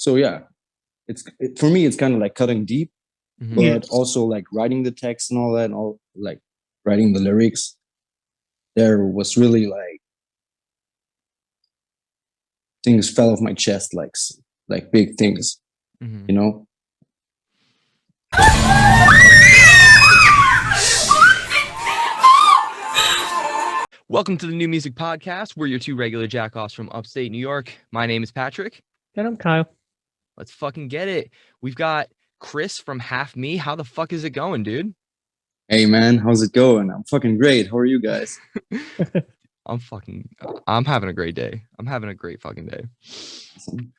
So yeah, for me, it's kind of like cutting deep, but also like writing the text and all that, and all like writing the lyrics. There was really like things fell off my chest, like big things, you know. Welcome to the New Music Podcast. We're your two regular jackoffs from upstate New York. My name is Patrick. And I'm Kyle. Let's fucking get it. We've got Chris from Half Me. How the fuck is it going, dude? Hey man, how's it going? I'm fucking great. How are you guys? I'm having a great day. I'm having a great fucking day.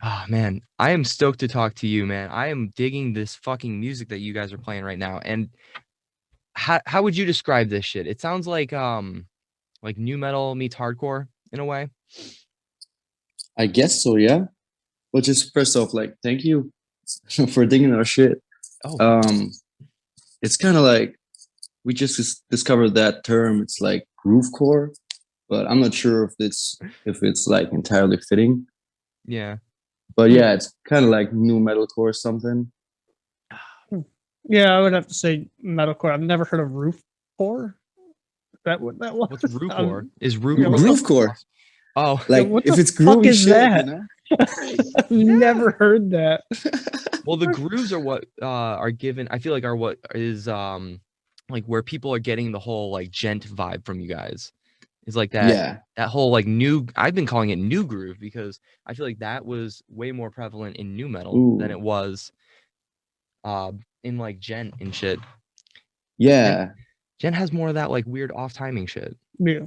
Ah, man, I am stoked to talk to you, man. I am digging this fucking music that you guys are playing right now. And how would you describe this shit? It sounds like nu metal meets hardcore in a way. I guess so, yeah. Well, just first off, like, thank you for digging our shit. It's kind of like we just discovered that term. It's like groovecore, but I'm not sure if it's like entirely fitting. Yeah. But yeah, it's kind of like new metalcore or something. Yeah, I would have to say metalcore. I've never heard of roofcore. That was. What's roofcore? Is roofcore? Groovecore. Oh, like what if the it's groovy fuck is shit, that? you know? I've never heard that. Well, the grooves are what are given. I feel like are what is like where people are getting the whole like gent vibe from you guys. It's like that. Yeah. That whole like new. I've been calling it new groove because I feel like that was way more prevalent in new metal than it was in like gent and shit. Yeah. Gent has more of that like weird off timing shit. Yeah.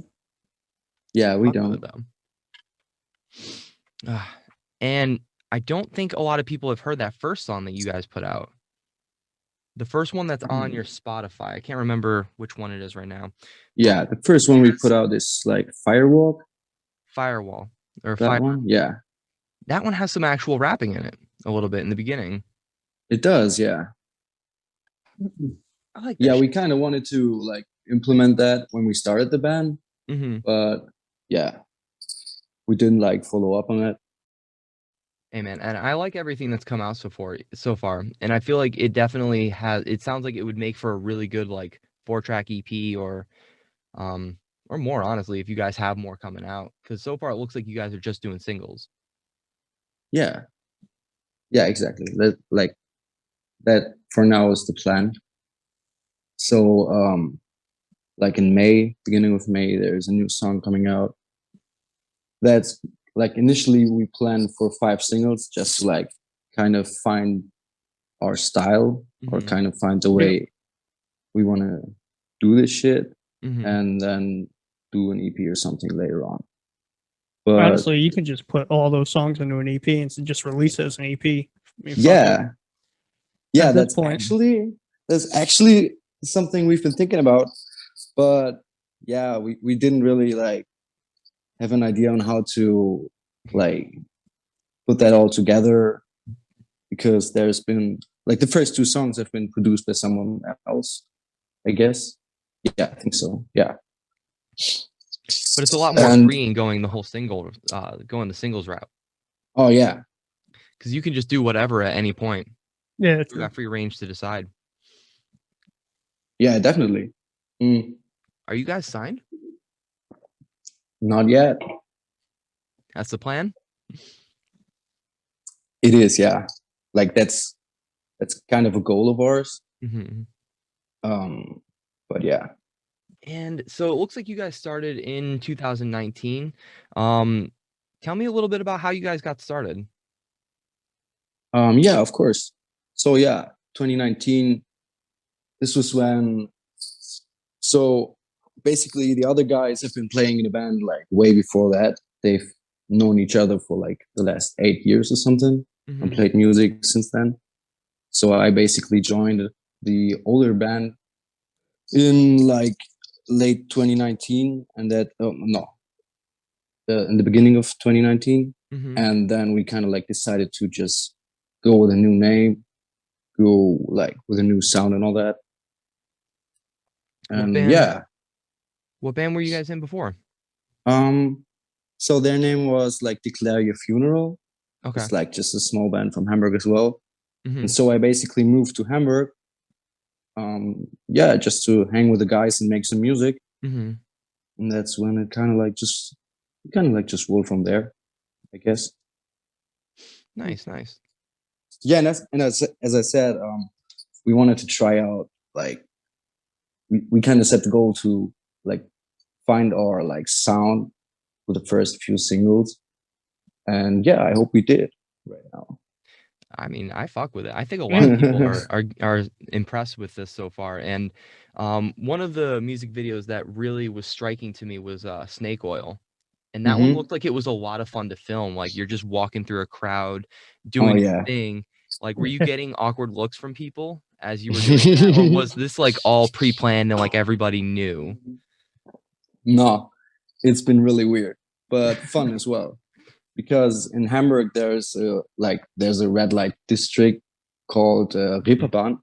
Yeah, we don't. And I don't think a lot of people have heard that first song that you guys put out. The first one that's on your Spotify. I can't remember which one it is right now. Yeah, the first one we put out is like Firewall. Or that one? Yeah. That one has some actual rapping in it a little bit in the beginning. It does, yeah. I like that. Yeah, we kind of wanted to like implement that when we started the band. But yeah, we didn't like follow up on it. Hey man, and I like everything that's come out so far, and I feel like it definitely has. It sounds like it would make for a really good like 4-track EP or more honestly, if you guys have more coming out, because so far it looks like you guys are just doing singles. Yeah, exactly. That for now is the plan. So like in May, beginning of May, there's a new song coming out. That's like initially we planned for 5 singles just to like kind of find our style or kind of find the way we want to do this shit, and then do an EP or something later on. But honestly, you can just put all those songs into an EP and just release it as an EP. I mean, yeah, that's actually something we've been thinking about, but yeah, we didn't really like have an idea on how to like put that all together, because there's been like the first 2 songs have been produced by someone else, I guess. Yeah, I think so. Yeah. But it's a lot more freeing going the whole single, going the singles route. Oh yeah. Because you can just do whatever at any point. Yeah, you got free range to decide. Yeah, definitely. Are you guys signed? Not yet. That's the plan? It is, yeah. Like that's kind of a goal of ours. But yeah. And so it looks like you guys started in 2019. Tell me a little bit about how you guys got started. Yeah, of course. So yeah, 2019. This was when. So basically, the other guys have been playing in the band like way before that. They've known each other for like the last 8 years or something, and played music since then. So I basically joined the older band in like late 2019, and that in the beginning of 2019, and then we kind of like decided to just go with a new name, go like with a new sound and all that. And what band were you guys in before? So their name was like Declare Your Funeral. Okay. It's like just a small band from Hamburg as well. Mhm. And so I basically moved to Hamburg, just to hang with the guys and make some music. Mhm. And that's when it kind of like just rolled from there, I guess. Nice, nice. Yeah, and as I said, we wanted to try out, like, we kind of set the goal to like find our like sound with the first few singles, and yeah, I hope we did right now. I mean, I fuck with it. I think a lot of people are impressed with this so far. And one of the music videos that really was striking to me was Snake Oil. And that one looked like it was a lot of fun to film. Like you're just walking through a crowd, doing your yeah. thing. Like, were you getting awkward looks from people as you were doing that? Or was this like all pre-planned and like everybody knew? No, it's been really weird, but fun as well. Because in Hamburg there's a red light district called Reeperbahn.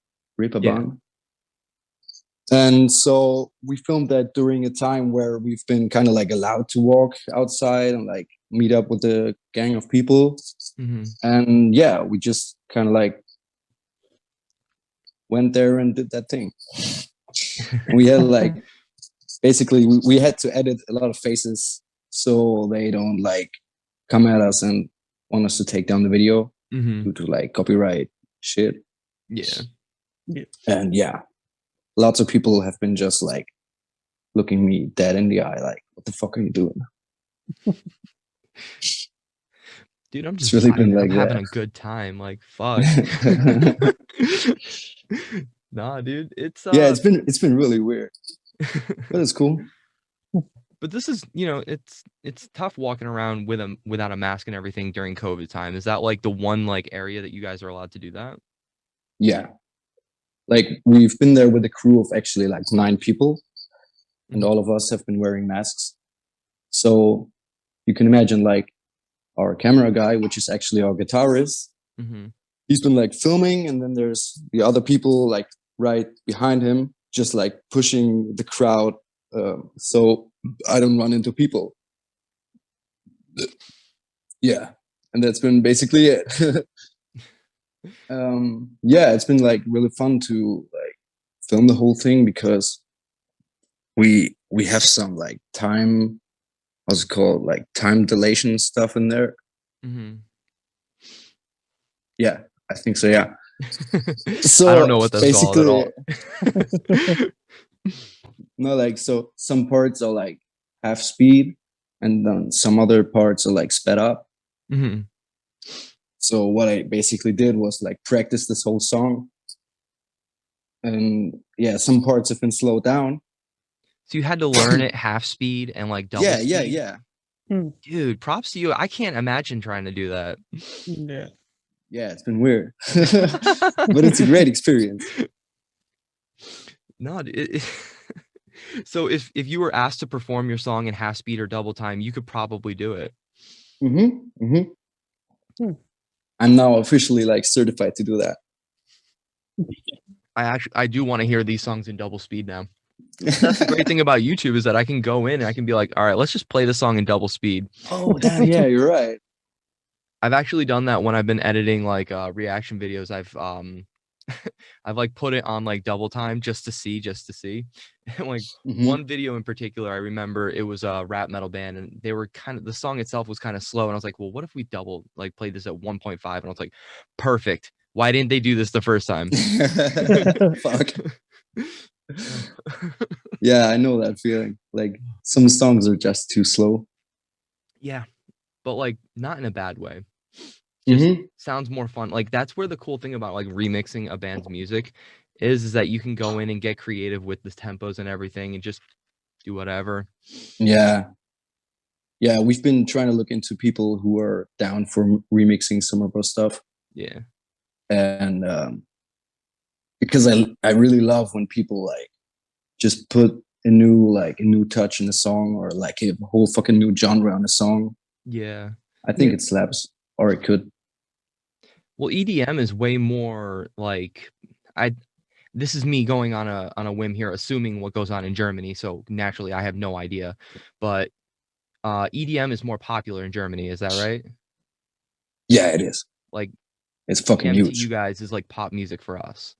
And so we filmed that during a time where we've been kind of like allowed to walk outside and like meet up with a gang of people. And yeah, we just kind of like went there and did that thing. And we had like, basically we had to edit a lot of faces so they don't like come at us and want us to take down the video due to like copyright shit. Yeah. And yeah, lots of people have been just like looking me dead in the eye, like, what the fuck are you doing? Dude, I'm just really been like I'm having a good time. Like, fuck. Nah, dude, it's yeah, it's been really weird, but it's cool. But this is, it's tough walking around without a mask and everything during COVID time. Is that like the one like area that you guys are allowed to do that? Yeah, like we've been there with a crew of actually like 9 people, and all of us have been wearing masks. So you can imagine like our camera guy, which is actually our guitarist, he's been like filming, and then there's the other people like right behind him, just like pushing the crowd, so I don't run into people. Yeah, and that's been basically it. Yeah, it's been like really fun to like film the whole thing because we have some like time, what's it called, like time dilation stuff in there. Yeah, I think so. Yeah. So I don't know what that's called at all. No, like, so some parts are like half speed, and then some other parts are like sped up. So what I basically did was like practice this whole song, and yeah, some parts have been slowed down. So you had to learn it half speed and like double speed? Yeah. Dude, props to you. I can't imagine trying to do that. Yeah, it's been weird, but it's a great experience. No, so if you were asked to perform your song in half speed or double time, you could probably do it. I'm now officially like certified to do that. I do want to hear these songs in double speed now. That's the great thing about YouTube, is that I can go in and I can be like, all right, let's just play the song in double speed. Oh, damn, yeah, you're right. I've actually done that when I've been editing like reaction videos. I've like put it on like double time just to see. And like one video in particular, I remember it was a rap metal band, and they were the song itself was kind of slow, and I was like, well, what if we played this at 1.5? And I was like, perfect. Why didn't they do this the first time? Fuck. Yeah, I know that feeling. Like some songs are just too slow. Yeah, but like not in a bad way. Just sounds more fun. Like that's where the cool thing about like remixing a band's music is that you can go in and get creative with the tempos and everything and just do whatever. Yeah, we've been trying to look into people who are down for remixing some of our stuff. Yeah, and because I really love when people like just put a new touch in a song, or like a whole fucking new genre on a song. Yeah, I think it slaps, or it could. Well, EDM is way more like this is me going on a whim here, assuming what goes on in Germany. So naturally, I have no idea, but EDM is more popular in Germany. Is that right? Yeah, it is. Like It's fucking EDM to huge. you guys is like pop music for us.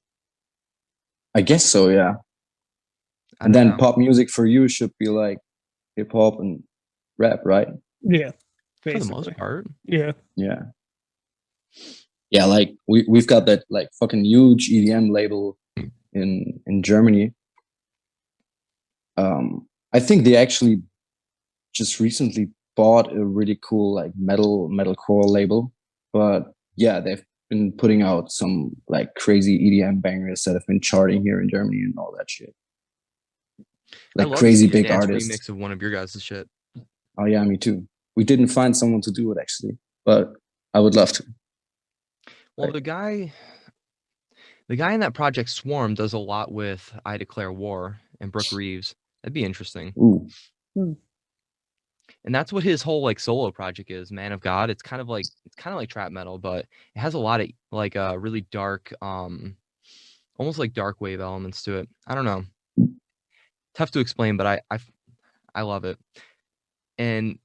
I guess so, yeah. I And don't then know. pop music for you should be like hip hop and rap, right? Yeah, For the basically. most part. Yeah, Yeah. Yeah, like we've got that like fucking huge EDM label in Germany. I think they actually just recently bought a really cool like metalcore label. But yeah, they've been putting out some like crazy EDM bangers that have been charting here in Germany and all that shit. I Like love crazy to see a big dance artists. remix of one of your guys' shit. Oh yeah, me too. We didn't find someone to do it actually, but I would love to. Well, Right. the guy in that project Swarm does a lot with I Declare War and Brooke Reeves. That'd be interesting. Ooh. And that's what his whole like solo project is, Man of God. It's kind of like trap metal, but it has a lot of like really dark, almost like dark wave elements to it. I don't know. Tough to explain, but I love it. And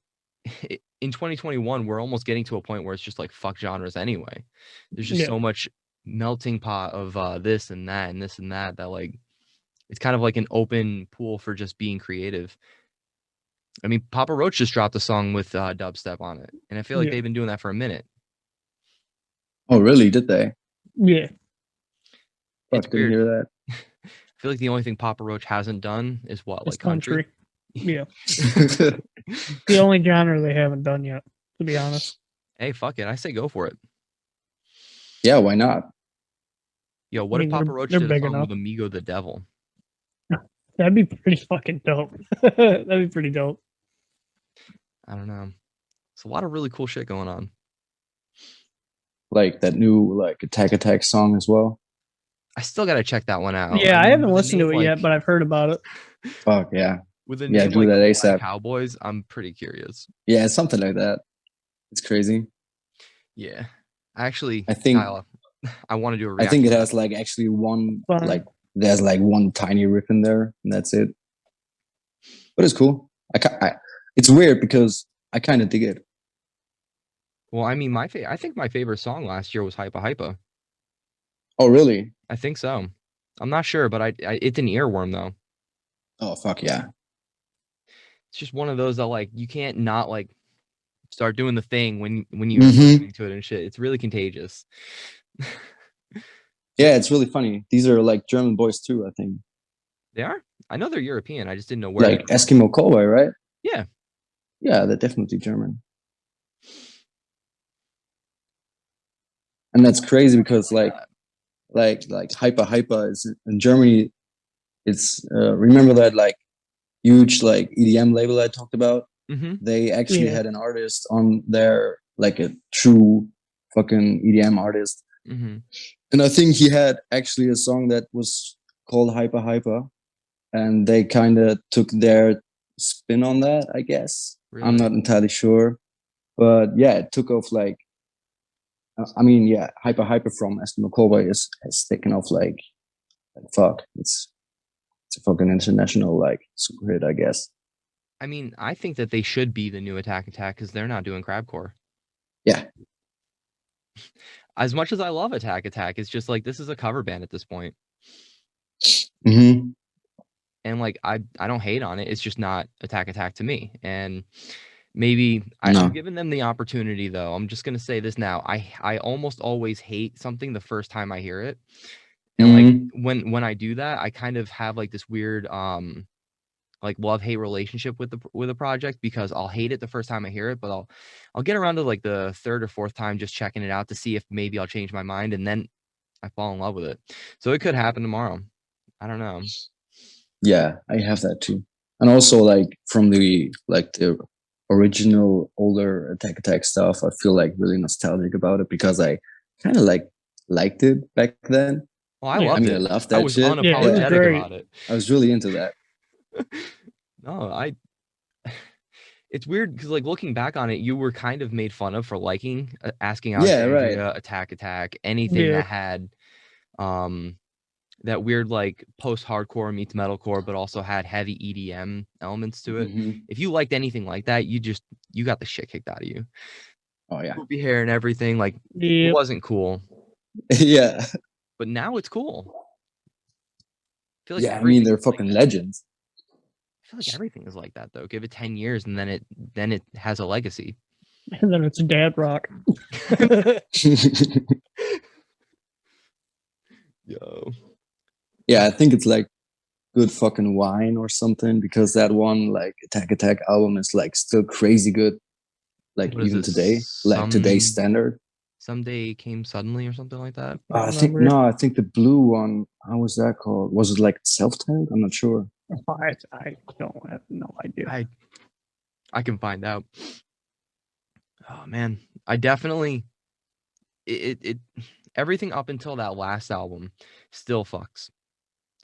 in 2021, we're almost getting to a point where it's just like fuck genres anyway. There's just so much melting pot of this and that and this and that like it's kind of like an open pool for just being creative. I mean, Papa Roach just dropped a song with dubstep on it, and I feel like they've been doing that for a minute. Oh, really? Did they? Yeah. It's Didn't weird. hear that. I feel like the only thing Papa Roach hasn't done is what, It's like country? Yeah. The only genre they haven't done yet, to be honest. Hey, fuck it. I say go for it. Yeah, why not? Yo, what if Papa Roach they're did a big song enough. with Amigo the Devil? That'd be pretty fucking dope. That'd be pretty dope. I don't know. It's a lot of really cool shit going on. Like that new like Attack song as well. I still gotta check that one out. Yeah, I haven't with a listened to name it yet, but I've heard about it. Fuck yeah. with a Yeah, name do like that Flying ASAP. Cowboys, I'm pretty curious. Yeah, something like that. It's crazy. Yeah. Actually, I think Kyle, I want to do a I reaction. think it to has that. like actually one Fun. like there's like one tiny riff in there and that's it. But it's cool. It's weird because I kind of dig it. Well, I mean, I think my favorite song last year was Hypa Hypa. Oh, really? I think so. I'm not sure, but it's an earworm though. Oh, fuck yeah. It's just one of those that like you can't not like start doing the thing when you're Mhm. listening to it and shit. It's really contagious. Yeah, it's really funny. These are like German boys too, I think. They are? I know they're European. I just didn't know where. Like Eskimo Cowboy, right? Yeah. Yeah, they're definitely German. And that's crazy because like Hyper is in Germany. It's remember that like huge like EDM label I talked about. Mm-hmm. They actually had an artist on there, like a true fucking EDM artist. Mm-hmm. And I think he had actually a song that was called Hyper, and they kind of took their spin on that, I guess. Really? I'm not entirely sure, but yeah, it took off like. I mean, yeah, Hyper from Eskimo Cowboy has taken off like fuck. It's a fucking international like super hit, I guess. I mean, I think that they should be the new Attack because they're not doing crabcore. Yeah. As much as I love Attack, it's just like this is a cover band at this point. Mm-hmm. And like I don't hate on it. It's just not Attack to me. And maybe I'm giving them the opportunity though. I'm just gonna say this now. I almost always hate something the first time I hear it. And like when I do that, I kind of have like this weird like love-hate relationship with a project because I'll hate it the first time I hear it, but I'll get around to like the third or fourth time just checking it out to see if maybe I'll change my mind, and then I fall in love with it. So it could happen tomorrow. I don't know. Yeah, I have that too. And also like from the original older Attack stuff, I feel like really nostalgic about it because I kind of like liked it back then. Well, I loved it. I loved that I was shit. unapologetic about it. I was really into that. No, it's weird because like looking back on it, you were kind of made fun of for liking Asking Alexandria, Attack, anything that had that weird like post-hardcore meets metalcore, but also had heavy EDM elements to it. Mm-hmm. If you liked anything like that, you got the shit kicked out of you. Oh yeah. poopy hair and everything. Like it Yeah. wasn't cool, Yeah. but now it's cool. I feel like Yeah, I mean they're everything's like fucking that. legends. I feel like everything is like that though. Give it 10 years and then it has a legacy. And then it's dad rock. Yo. Yeah, I think it's like good fucking wine or something, because that one like Attack album is like still crazy good. Like What is even this? today, like today's standard. Someday came suddenly or something like that. I think I think the blue one. How was that called? Was it like self-titled? I'm not sure. I don't have no idea. I can find out. Oh man, I definitely it everything up until that last album still fucks,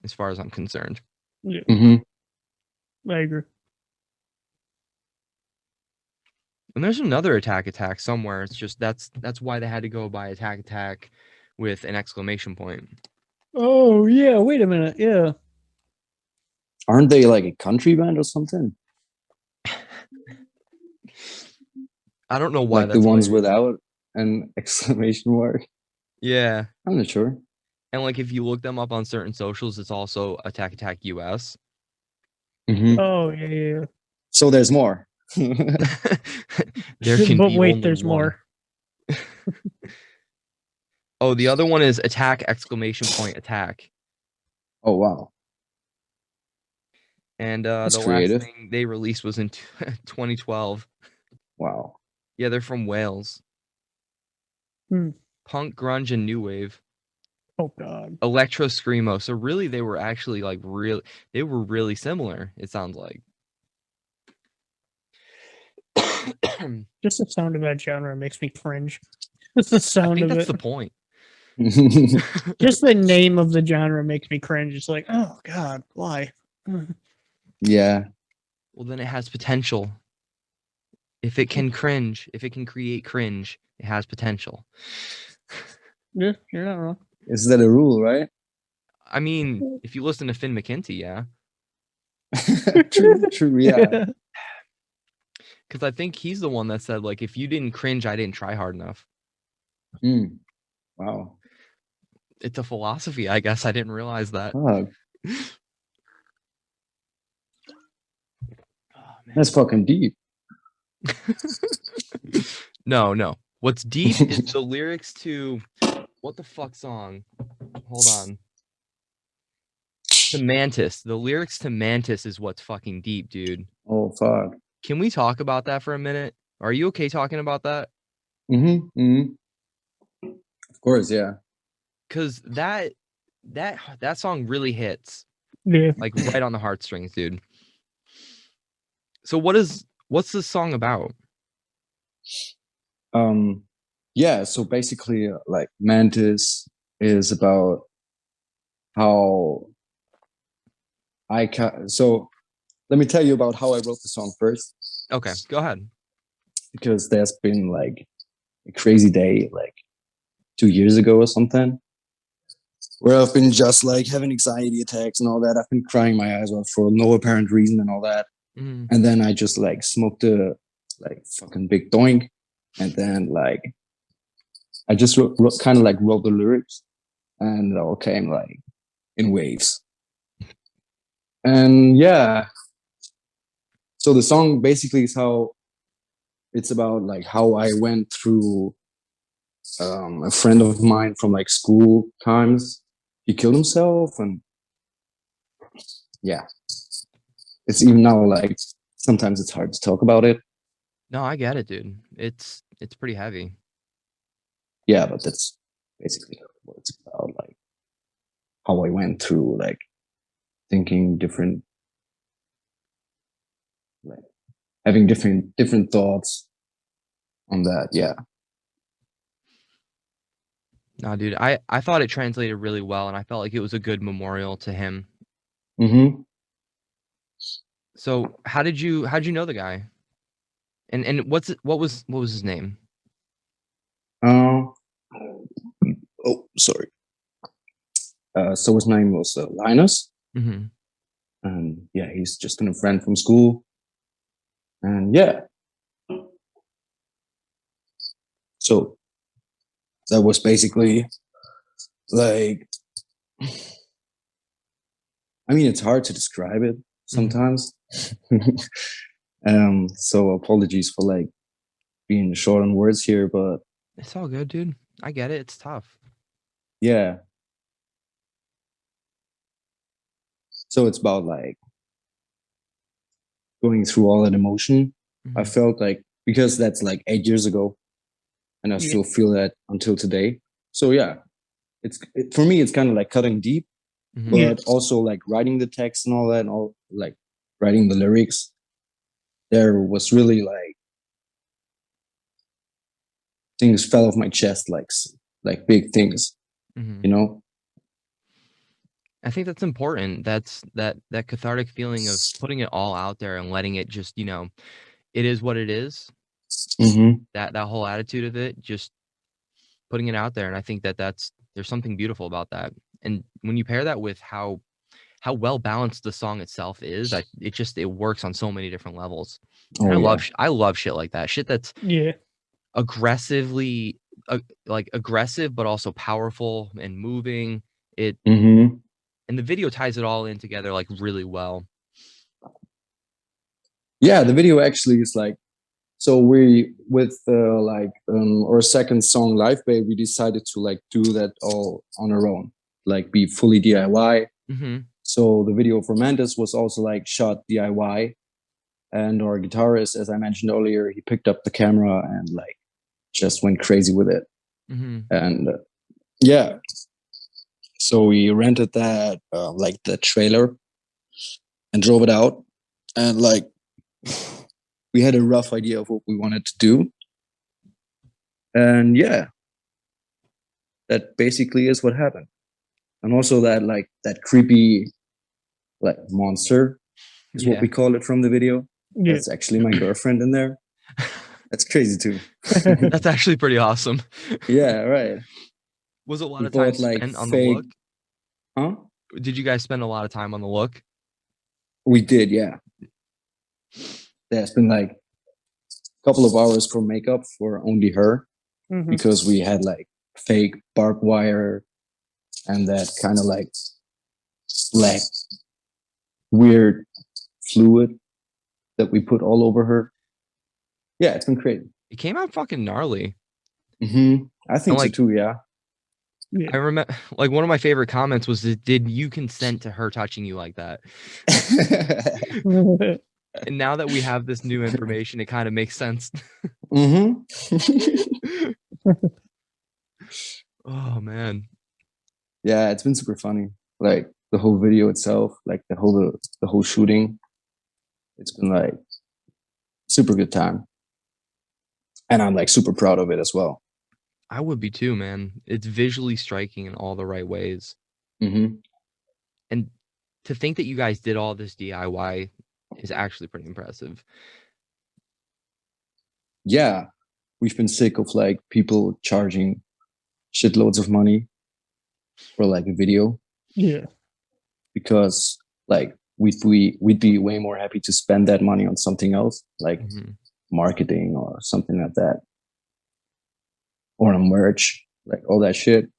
as far as I'm concerned. Yeah, Mm-hmm. I agree. And there's another Attack somewhere. It's just that's why they had to go by Attack with an exclamation point. Oh yeah, wait a minute. Yeah. Aren't they like a country band or something? I don't know why Like that's the ones hilarious. without an exclamation mark. Yeah. I'm not sure. And like if you look them up on certain socials, it's also Attack US. Mm-hmm. Oh yeah. So there's more. There can But be wait, only there's one. more. Oh, the other one is Attack exclamation point Attack. Oh wow. And That's the creative. last thing they released was in 2012. Wow. Yeah, they're from Wales. Punk, grunge, and new wave. Oh god. Electro screamo. So really, they were actually like they were really similar. It sounds like. Just the sound of that genre makes me cringe. Just the I sound think of that's it. the point. Just the name of the genre makes me cringe. It's like, oh god, why? Yeah. Well, then it has potential. If it can cringe, if it can create cringe, it has potential. Yeah, you're not wrong. Is that a rule, right? I mean, if you listen to Finn McKenty, yeah. True, yeah. Because I think he's the one that said, like, if you didn't cringe, I didn't try hard enough. Wow. It's a philosophy, I guess. I didn't realize that. Fuck. Oh, That's fucking deep. No. What's deep is the lyrics to what the fuck song? Hold on. To Mantis. The lyrics to Mantis is what's fucking deep, dude. Oh fuck. Can we talk about that for a minute? Are you okay talking about that? Of course, yeah. Because that song really hits. Yeah. Like right on the heartstrings, dude. So what's this song about? Yeah, so basically like Mantis is about how so let me tell you about how I wrote the song first, Okay, go ahead. because there's been like a crazy day like 2 years ago or something, where I've been just like having anxiety attacks and all that. I've been crying my eyes out for no apparent reason and all that. And then I just like smoked a like fucking big doink, and then like I just kind of like wrote the lyrics, and it all came like in waves. And yeah, so the song basically is how it's about like how I went through a friend of mine from like school times. He killed himself, and yeah, it's even now like sometimes it's hard to talk about it. No, I get it, dude. It's pretty heavy. Yeah, but that's basically what it's about, like how I went through like thinking different, like having different thoughts on that. Yeah. No, dude, I thought it translated really well, and I felt like it was a good memorial to him. So how'd you know the guy? And what was his name? Oh, sorry. So his name was Linus. And yeah, he's just been a friend from school. And yeah. So that was basically like, I mean, it's hard to describe it sometimes. So apologies for like being short on words here, but It's all good, dude. I get it. It's tough. yeah. So it's about like going through all that emotion. I felt like, because that's like 8 years ago, and I still feel that until today. So yeah, for me, it's kind of like cutting deep, but also like writing the text and all that, and all like writing the lyrics. There was really like things fell off my chest, like big things, you know. I think that's important. That's that cathartic feeling of putting it all out there and letting it just, you know, it is what it is. That whole attitude of it, just putting it out there. And I think there's something beautiful about that. And when you pair that with how well balanced the song itself is, it works on so many different levels. And I love shit like that. Shit that's aggressively like aggressive, but also powerful and moving. It and the video ties it all in together like really well. Yeah, the video actually is like, so we with our second song, Live Babe, we decided to like do that all on our own, like be fully DIY. So the video for Mantis was also like shot DIY, and our guitarist, as I mentioned earlier, he picked up the camera and like just went crazy with it. And yeah, so we rented that like the trailer and drove it out, and like we had a rough idea of what we wanted to do. And yeah, that basically is what happened. And also that like that creepy like monster is what we call it from the video. That's actually my girlfriend in there. That's crazy too. That's actually pretty awesome. Yeah, right. Was a lot of time spent on the look? Huh? Did you guys spend a lot of time on the look? We did, yeah. There's been like a couple of hours for makeup for only her, because we had like fake barbed wire and that kind of like black weird fluid that we put all over her. Yeah, it's been crazy. It came out fucking gnarly. I think so too, yeah. I remember like one of my favorite comments was, did you consent to her touching you like that? And now that we have this new information, it kind of makes sense. Oh man. Yeah, it's been super funny. Like the whole video itself, like the whole shooting. It's been like super good time. And I'm like super proud of it as well. I would be too, man. It's visually striking in all the right ways. And to think that you guys did all this DIY is actually pretty impressive. Yeah, we've been sick of like people charging shitloads of money for like a video. Yeah, because like we'd be way more happy to spend that money on something else, like marketing or something like that, or on merch, like all that shit.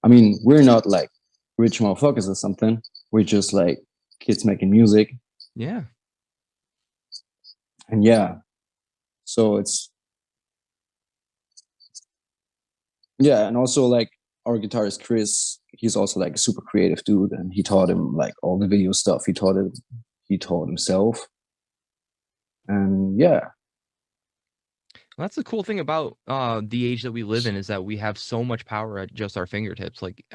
I mean, we're not like rich motherfuckers or something. We're just like kids making music. Yeah. And yeah, so it's, yeah. And also like our guitarist Chris, he's also like a super creative dude, and he taught him like all the video stuff. He taught himself. And yeah. Well, that's the cool thing about the age that we live in, is that we have so much power at just our fingertips. Like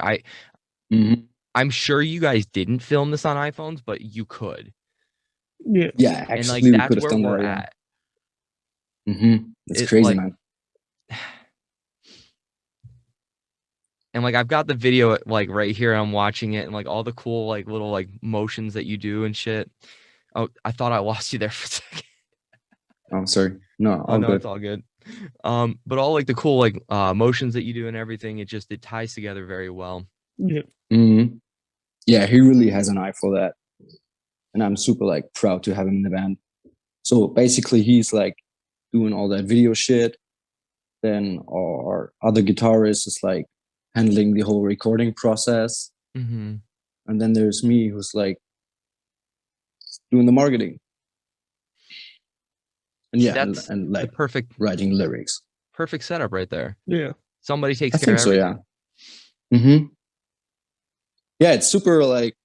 I'm sure you guys didn't film this on iPhones, but you could. Yeah, actually, and like we that's could have where done we're that, at. It's crazy, like, man. And like I've got the video like right here. I'm watching it, and like all the cool like little like motions that you do and shit. Oh, I thought I lost you there for a second. I'm sorry. No, oh no, good. It's all good. But all like the cool like motions that you do and everything, it ties together very well. Yeah. Yeah, he really has an eye for that, and I'm super like proud to have him in the band. So basically, he's like doing all that video shit, Then our other guitarist is like handling the whole recording process. Mm-hmm. And then there's me who's like doing the marketing. And yeah, That's and the like writing lyrics. perfect setup right there. Yeah. Somebody takes I care think of so, everything. yeah. Mm-hmm. Yeah, it's super like,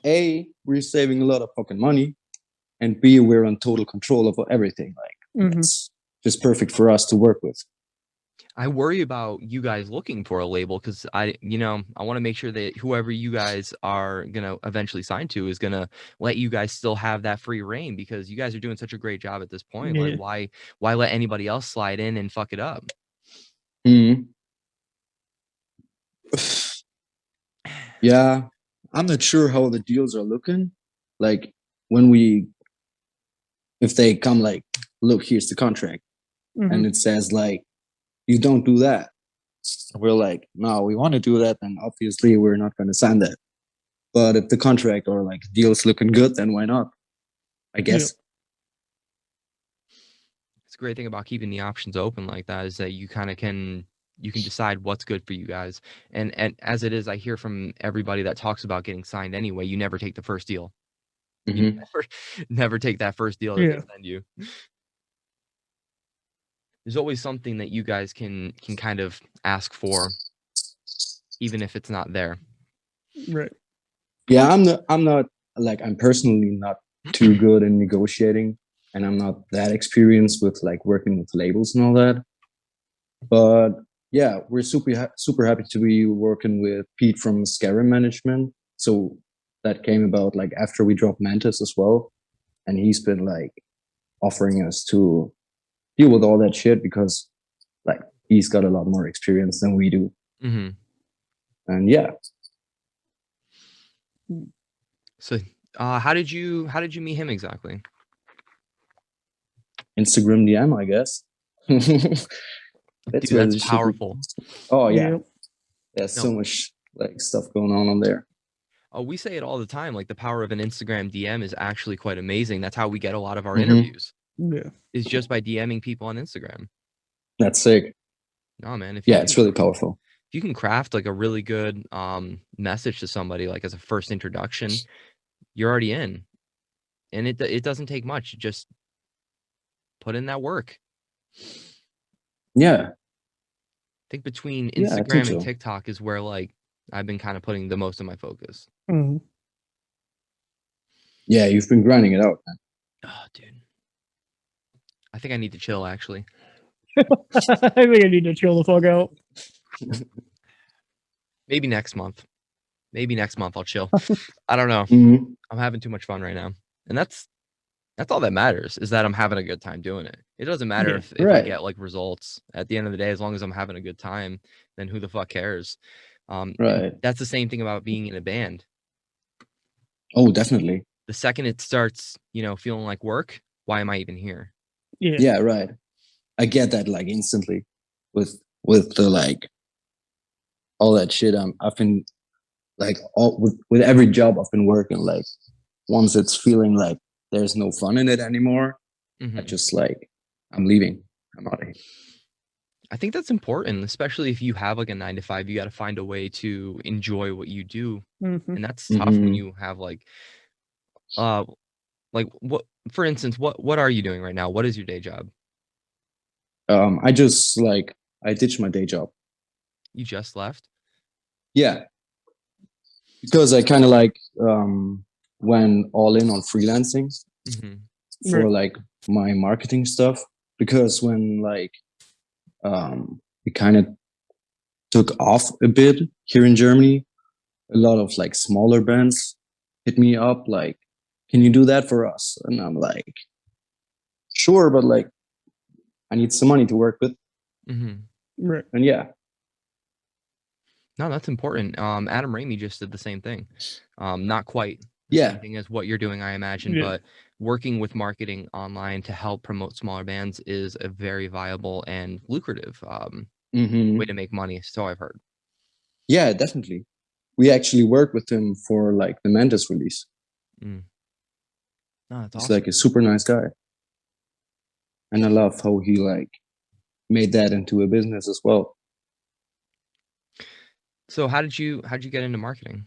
A, we're saving a lot of fucking money, and B, we're on total control of everything. Like, Mhm. it's just perfect for us to work with. I worry about you guys looking for a label because I want to make sure that whoever you guys are gonna eventually sign to is gonna let you guys still have that free reign because you guys are doing such a great job at this point. Yeah. Like, why let anybody else slide in and fuck it up? Mhm. Yeah, I'm not sure how the deals are looking. Like if they come like, look, here's the contract, and Mhm. it says like, you don't do that. We're like, no, we want to do that, then obviously we're not going to sign that. But if the contract or like deal's looking good, then why not? I guess. It's a great thing about keeping the options open like that is that you kind of can decide what's good for you guys. And as it is, I hear from everybody that talks about getting signed anyway, you never take the first deal. You Mhm. never take that first deal that Yeah. they send you. There's always something that you guys can kind of ask for, even if it's not there. Right. Yeah, I'm personally not too good in negotiating, and I'm not that experienced with like working with labels and all that. But yeah, we're super happy to be working with Pete from Scarum Management. So that came about like after we dropped Mantis as well, and he's been like offering us to deal with all that shit because like he's got a lot more experience than we do. Mm-hmm. And yeah. So, how did you meet him exactly? Instagram DM, I guess. Dude, where that's the shit powerful. Oh yeah. Yeah. There's No. so much like stuff going on there. Oh, we say it all the time. Like the power of an Instagram DM is actually quite amazing. That's how we get a lot of our Mhm. interviews. Yeah. Is just by DMing people on Instagram. That's sick. No, man. Yeah, it's really powerful. If you can craft like a really good message to somebody, like as a first introduction, you're already in. And it doesn't take much. Just put in that work. Yeah. I think between Yeah, I think Instagram and so. TikTok is where like I've been kind of putting the most of my focus. Mhm. Yeah, you've been grinding it out, man. Oh, dude. I think I need to chill actually. I think I need to chill the fuck out. Maybe next month. Maybe next month I'll chill. I don't know. Mhm. I'm having too much fun right now. And that's all that matters is that I'm having a good time doing it. It doesn't matter Yeah. if I Right. get like results at the end of the day, as long as I'm having a good time, then who the fuck cares? And Right. that's the same thing about being in a band. Oh, definitely. The second it starts, feeling like work, why am I even here? Yeah. Yeah, right. I get that like instantly with the like all that shit. I've been like with every job I've been working, like once it's feeling like there's no fun in it anymore, I Mhm. just like I'm leaving. I'm out of here. I think that's important, especially if you have like a 9 to 5, you got to find a way to enjoy what you do. Mhm. And that's tough when Mhm. you have like what, for instance, what are you doing right now? What is your day job? I just like I ditched my day job. You just left? Yeah, because I kind of like went all in on freelancing Mhm. for Right. like my marketing stuff. Because when like it kind of took off a bit here in Germany, a lot of like smaller bands hit me up like, "Can you do that for us?" And I'm like, "Sure, but like I need some money to work with." Mhm. Right. And yeah, No, that's important. Adam Ramey just did the same thing. Not quite the yeah, same thing as what you're doing, I imagine, Yeah. but working with marketing online to help promote smaller bands is a very viable and lucrative way to make money. So I've heard. yeah, definitely. We actually worked with him for like the Mantis release. Mm. No, that's He's awesome. like a super nice guy, and I love how he like made that into a business as well. So how'd you get into marketing?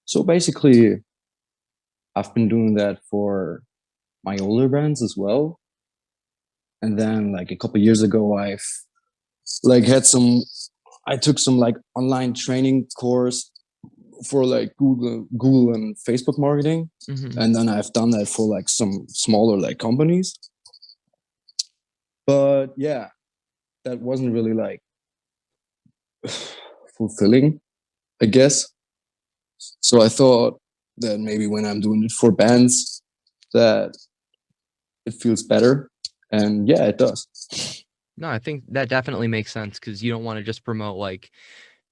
So basically, I've been doing that for my older brands as well. And then like a couple of years ago, I took some like online training course for like Google and Facebook marketing. Mhm. And then I've done that for like some smaller like companies. But yeah, that wasn't really like fulfilling, I guess. So I thought that maybe when I'm doing it for bands, that it feels better. And yeah, it does. No, I think that definitely makes sense because you don't want to just promote like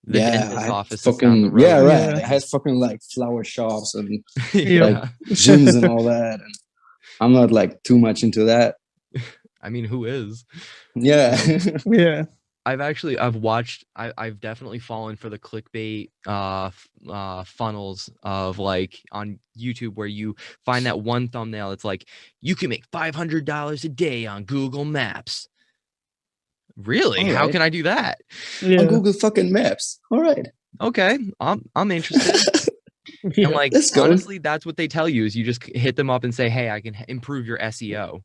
the Yeah, dentist I had office that's down the fucking road. yeah, right. Yeah. I had fucking like flower shops and Yeah. like gyms and all that, and I'm not like too much into that. I mean, who is? Yeah, Yeah. I've definitely fallen for the clickbait funnels of like on YouTube where you find that one thumbnail. It's like you can make $500 a day on Google Maps. Really? All How right. can I do that? Yeah. on Google fucking Maps. All right, Okay, I'm interested. Yeah. And like let's go. honestly, that's what they tell you is you just hit them up and say, "Hey, I can improve your SEO.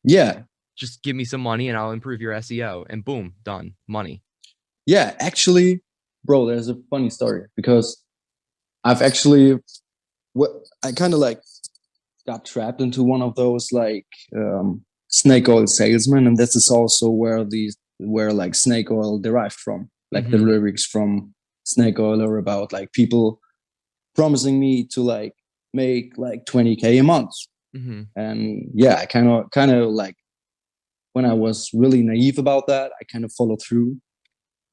Yeah, Just give me some money and I'll improve your SEO." And boom, done. Money. yeah. Actually, bro, there's a funny story because I've actually I kind of like got trapped into one of those like snake oil salesmen, and this is also where like snake oil derived from. Like the Mhm. lyrics from snake oil are about like people promising me to like make like 20K a month. Mm-hmm. And yeah, I kind of like when I was really naive about that, I kind of followed through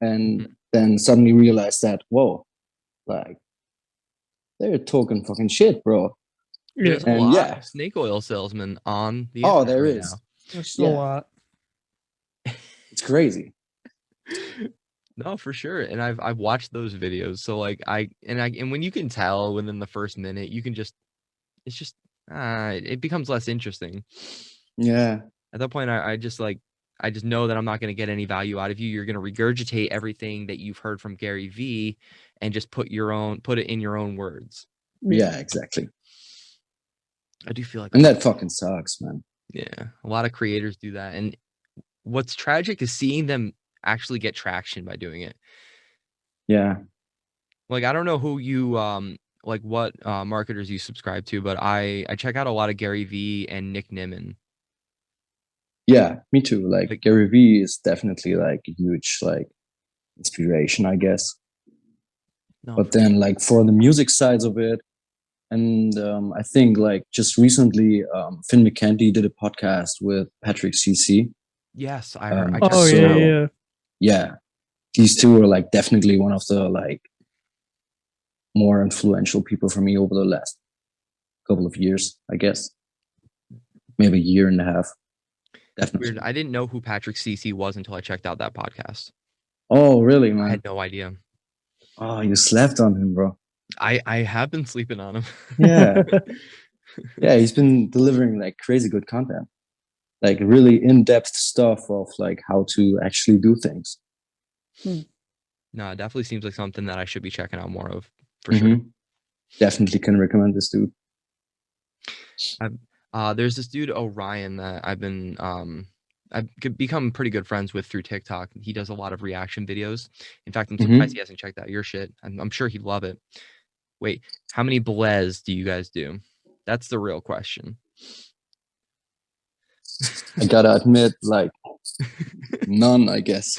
and then suddenly realized that, whoa, like they're talking fucking shit, bro. Yeah. There's a And lot yeah, of snake oil salesmen on the oh, internet there right is. There's a Yeah. lot. It's crazy. now. No, for sure. And I've watched those videos. So like and when you can tell within the first minute, you can just it's just it becomes less interesting. Yeah. At that point, I just know that I'm not going to get any value out of you. You're going to regurgitate everything that you've heard from Gary V and just put it in your own words. Yeah, exactly. I do feel like And that fucking sucks, man. yeah, a lot of creators do that. And what's tragic is seeing them actually get traction by doing it. Yeah. Like I don't know who you like what marketers you subscribe to, but I check out a lot of Gary V and Nick Nimmin. Yeah, me too. Like Like- Gary Vee is definitely like a huge like inspiration, I guess. No, But then like for the music sides of it, and I think like just recently, Finn McKenty did a podcast with Patrick CC. yes, I heard. I Oh checked yeah, it out. yeah. Yeah, these two are like definitely one of the like more influential people for me over the last couple of years, I guess. Maybe a year and a half. Definitely. Weird. I didn't know who Patrick CC was until I checked out that podcast. Oh, really, I man? had no idea. Oh, you slept on him, bro. I have been sleeping on him. Yeah. Yeah, he's been delivering like crazy good content. Like really in-depth stuff of like how to actually do things. No, it definitely seems like something that I should be checking out more of for sure. Definitely can recommend this dude. There's this dude Orion that I've become pretty good friends with through TikTok. He does a lot of reaction videos. In fact, I'm surprised he hasn't checked out your shit. I'm sure he'd love it. Wait, how many blez do you guys do? That's the real question. I gotta admit, like none, I guess.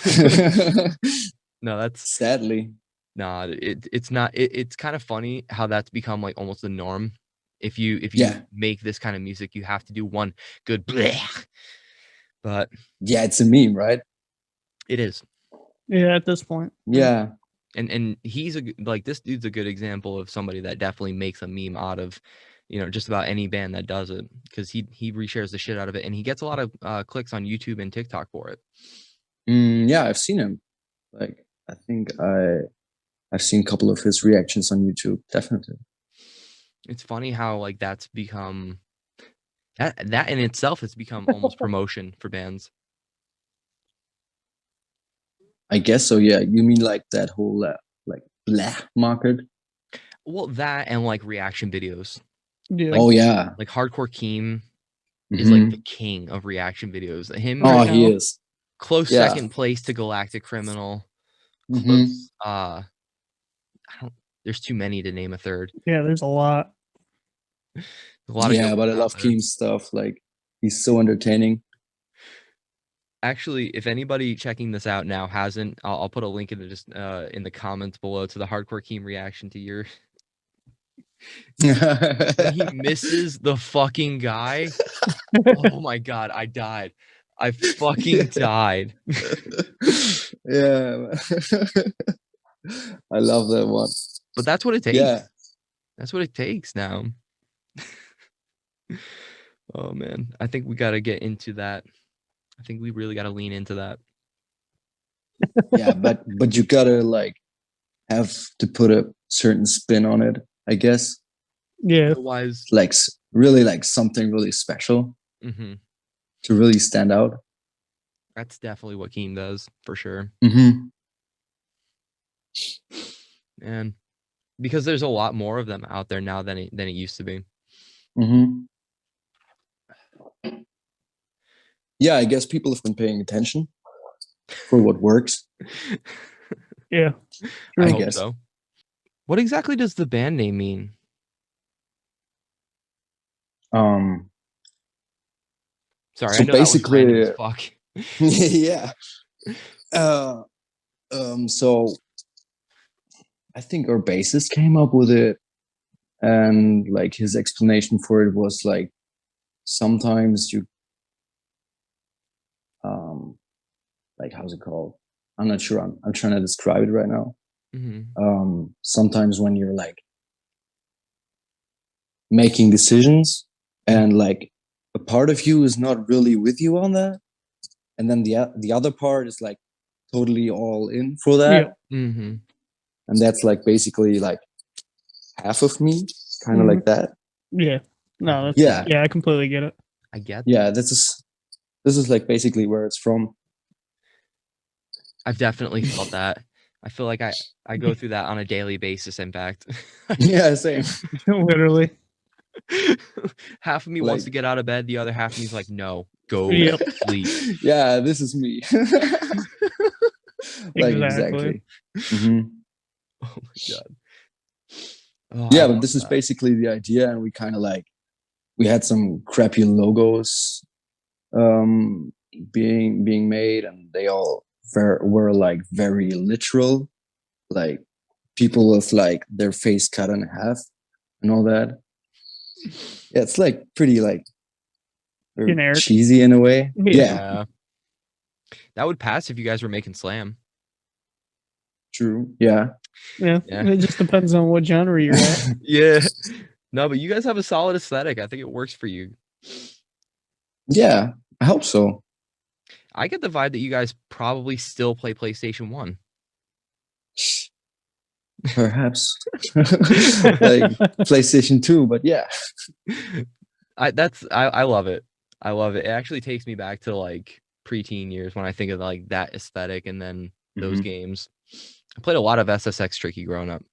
No, that's Sadly. no, it's not. It's kind of funny how that's become like almost the norm. If you Yeah. make this kind of music, you have to do one good bleh. But Yeah, it's a meme, right? it is. Yeah, at this point. Yeah. And he's this dude's a good example of somebody that definitely makes a meme out of, just about any band that does it, because he reshares the shit out of it and he gets a lot of clicks on YouTube and TikTok for it. Yeah, I've seen him. Like, I think I've seen a couple of his reactions on YouTube. Definitely. It's funny how like that's become that in itself has become almost promotion for bands. I guess so. Yeah, you mean like that whole like blah market? Well, that and like reaction videos. Yeah. Like- Oh yeah. Like Hardcore Keem is like the Mhm. king of reaction videos. Him Oh, Right he now. is. close Yeah. second place to Galactic Criminal. Mhm. Close. There's too many to name a third. Yeah, there's a lot. A lot Yeah, of good but I ones out love there. Keem's stuff. Like, he's so entertaining. Actually, if anybody checking this out now hasn't, I'll put a link in in the comments below to the Hardcore Keem reaction to your when he misses the fucking guy. Oh my god, I died. I fucking died. Yeah. I love that one. But that's what it takes. Yeah. That's what it takes now. Oh man, I think we got to get into that. I think we really got to lean into that. Yeah, but you gotta like have to put a certain spin on it, I guess. Yeah. Otherwise, Like really like something really special mhm, to really stand out. that's definitely what Keem does for sure. Mm-hmm. And because there's a lot more of them out there now than it used to be. Mm-hmm. Yeah, I guess people have been paying attention for what works. Yeah. I I hope guess. so. What exactly does the band name mean? Sorry, So I know that was random as basically, fuck. yeah. So I think our bassist came up with it, and like his explanation for it was like sometimes you like, how's it called? I'm not sure. I'm trying to describe it right now. Sometimes when you're like making decisions and like a part of you is not really with you on that, and then the other part is like totally all in for that, Mm-hmm. and that's like basically like half of me, kind of Mhm. like that. Yeah. No, that's, Yeah. yeah, I completely get it. I get. Yeah, this is like basically where it's from. I've definitely felt that. I feel like I go through that on a daily basis. In fact, Yeah, same. Literally. half of me wants Like- to get out of bed. The other half of me is like, no, go Yep. sleep. Yeah, this is me. Like exactly. Mhm. Oh my god. Oh, Yeah, I but love this is that. basically the idea, and we kind of like we had some crappy logos being made, and they all were like very literal, like people with like their face cut in half and all that. Yeah, it's like pretty like very Generic. cheesy in a way. Yeah. Yeah, That would pass if you guys were making slam. true. Yeah. Yeah. Yeah. It just depends on what genre you're at. Yeah. No, but you guys have a solid aesthetic. I think it works for you. Yeah, I hope so. I get the vibe that you guys probably still play PlayStation 1. Perhaps like PlayStation 2, but yeah. I love it. I love it. It actually takes me back to like preteen years when I think of like that aesthetic and then those Mhm. games. I played a lot of SSX Tricky growing up.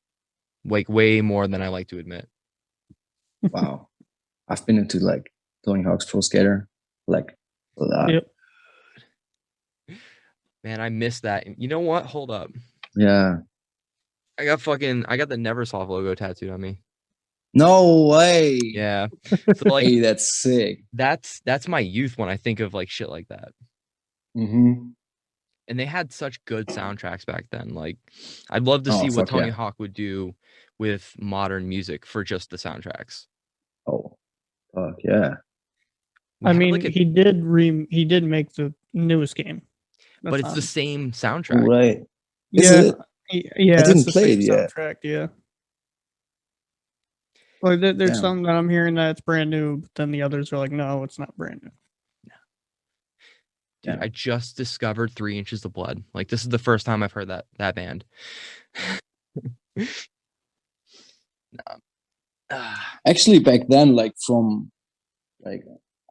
Like way more than I like to admit. Wow. I've been into like Tony Hawk's Pro Skater like a lot. Yep. Man, I miss that. You know what? Hold up. Yeah. I got the Neversoft logo tattooed on me. No way. Yeah. So like Hey, that's sick. that's my youth when I think of like shit like that. Mm-hmm. And they had such good soundtracks back then. Like I'd love to Oh, see what fuck Tony yeah. Hawk would do with modern music for just the soundtracks. Oh, fuck yeah. We I had, mean, like, he did make the newest game. but it's the same soundtrack. Right. Is Yeah. it? Yeah, I didn't it's the play same it yet. soundtrack, yeah. Like there's Damn. some that I'm hearing that it's brand new, but then the others are like, no, it's not brand new. Dude, Yeah. I just discovered 3 Inches of Blood. Like this is the first time I've heard that band. Actually, back then, like from like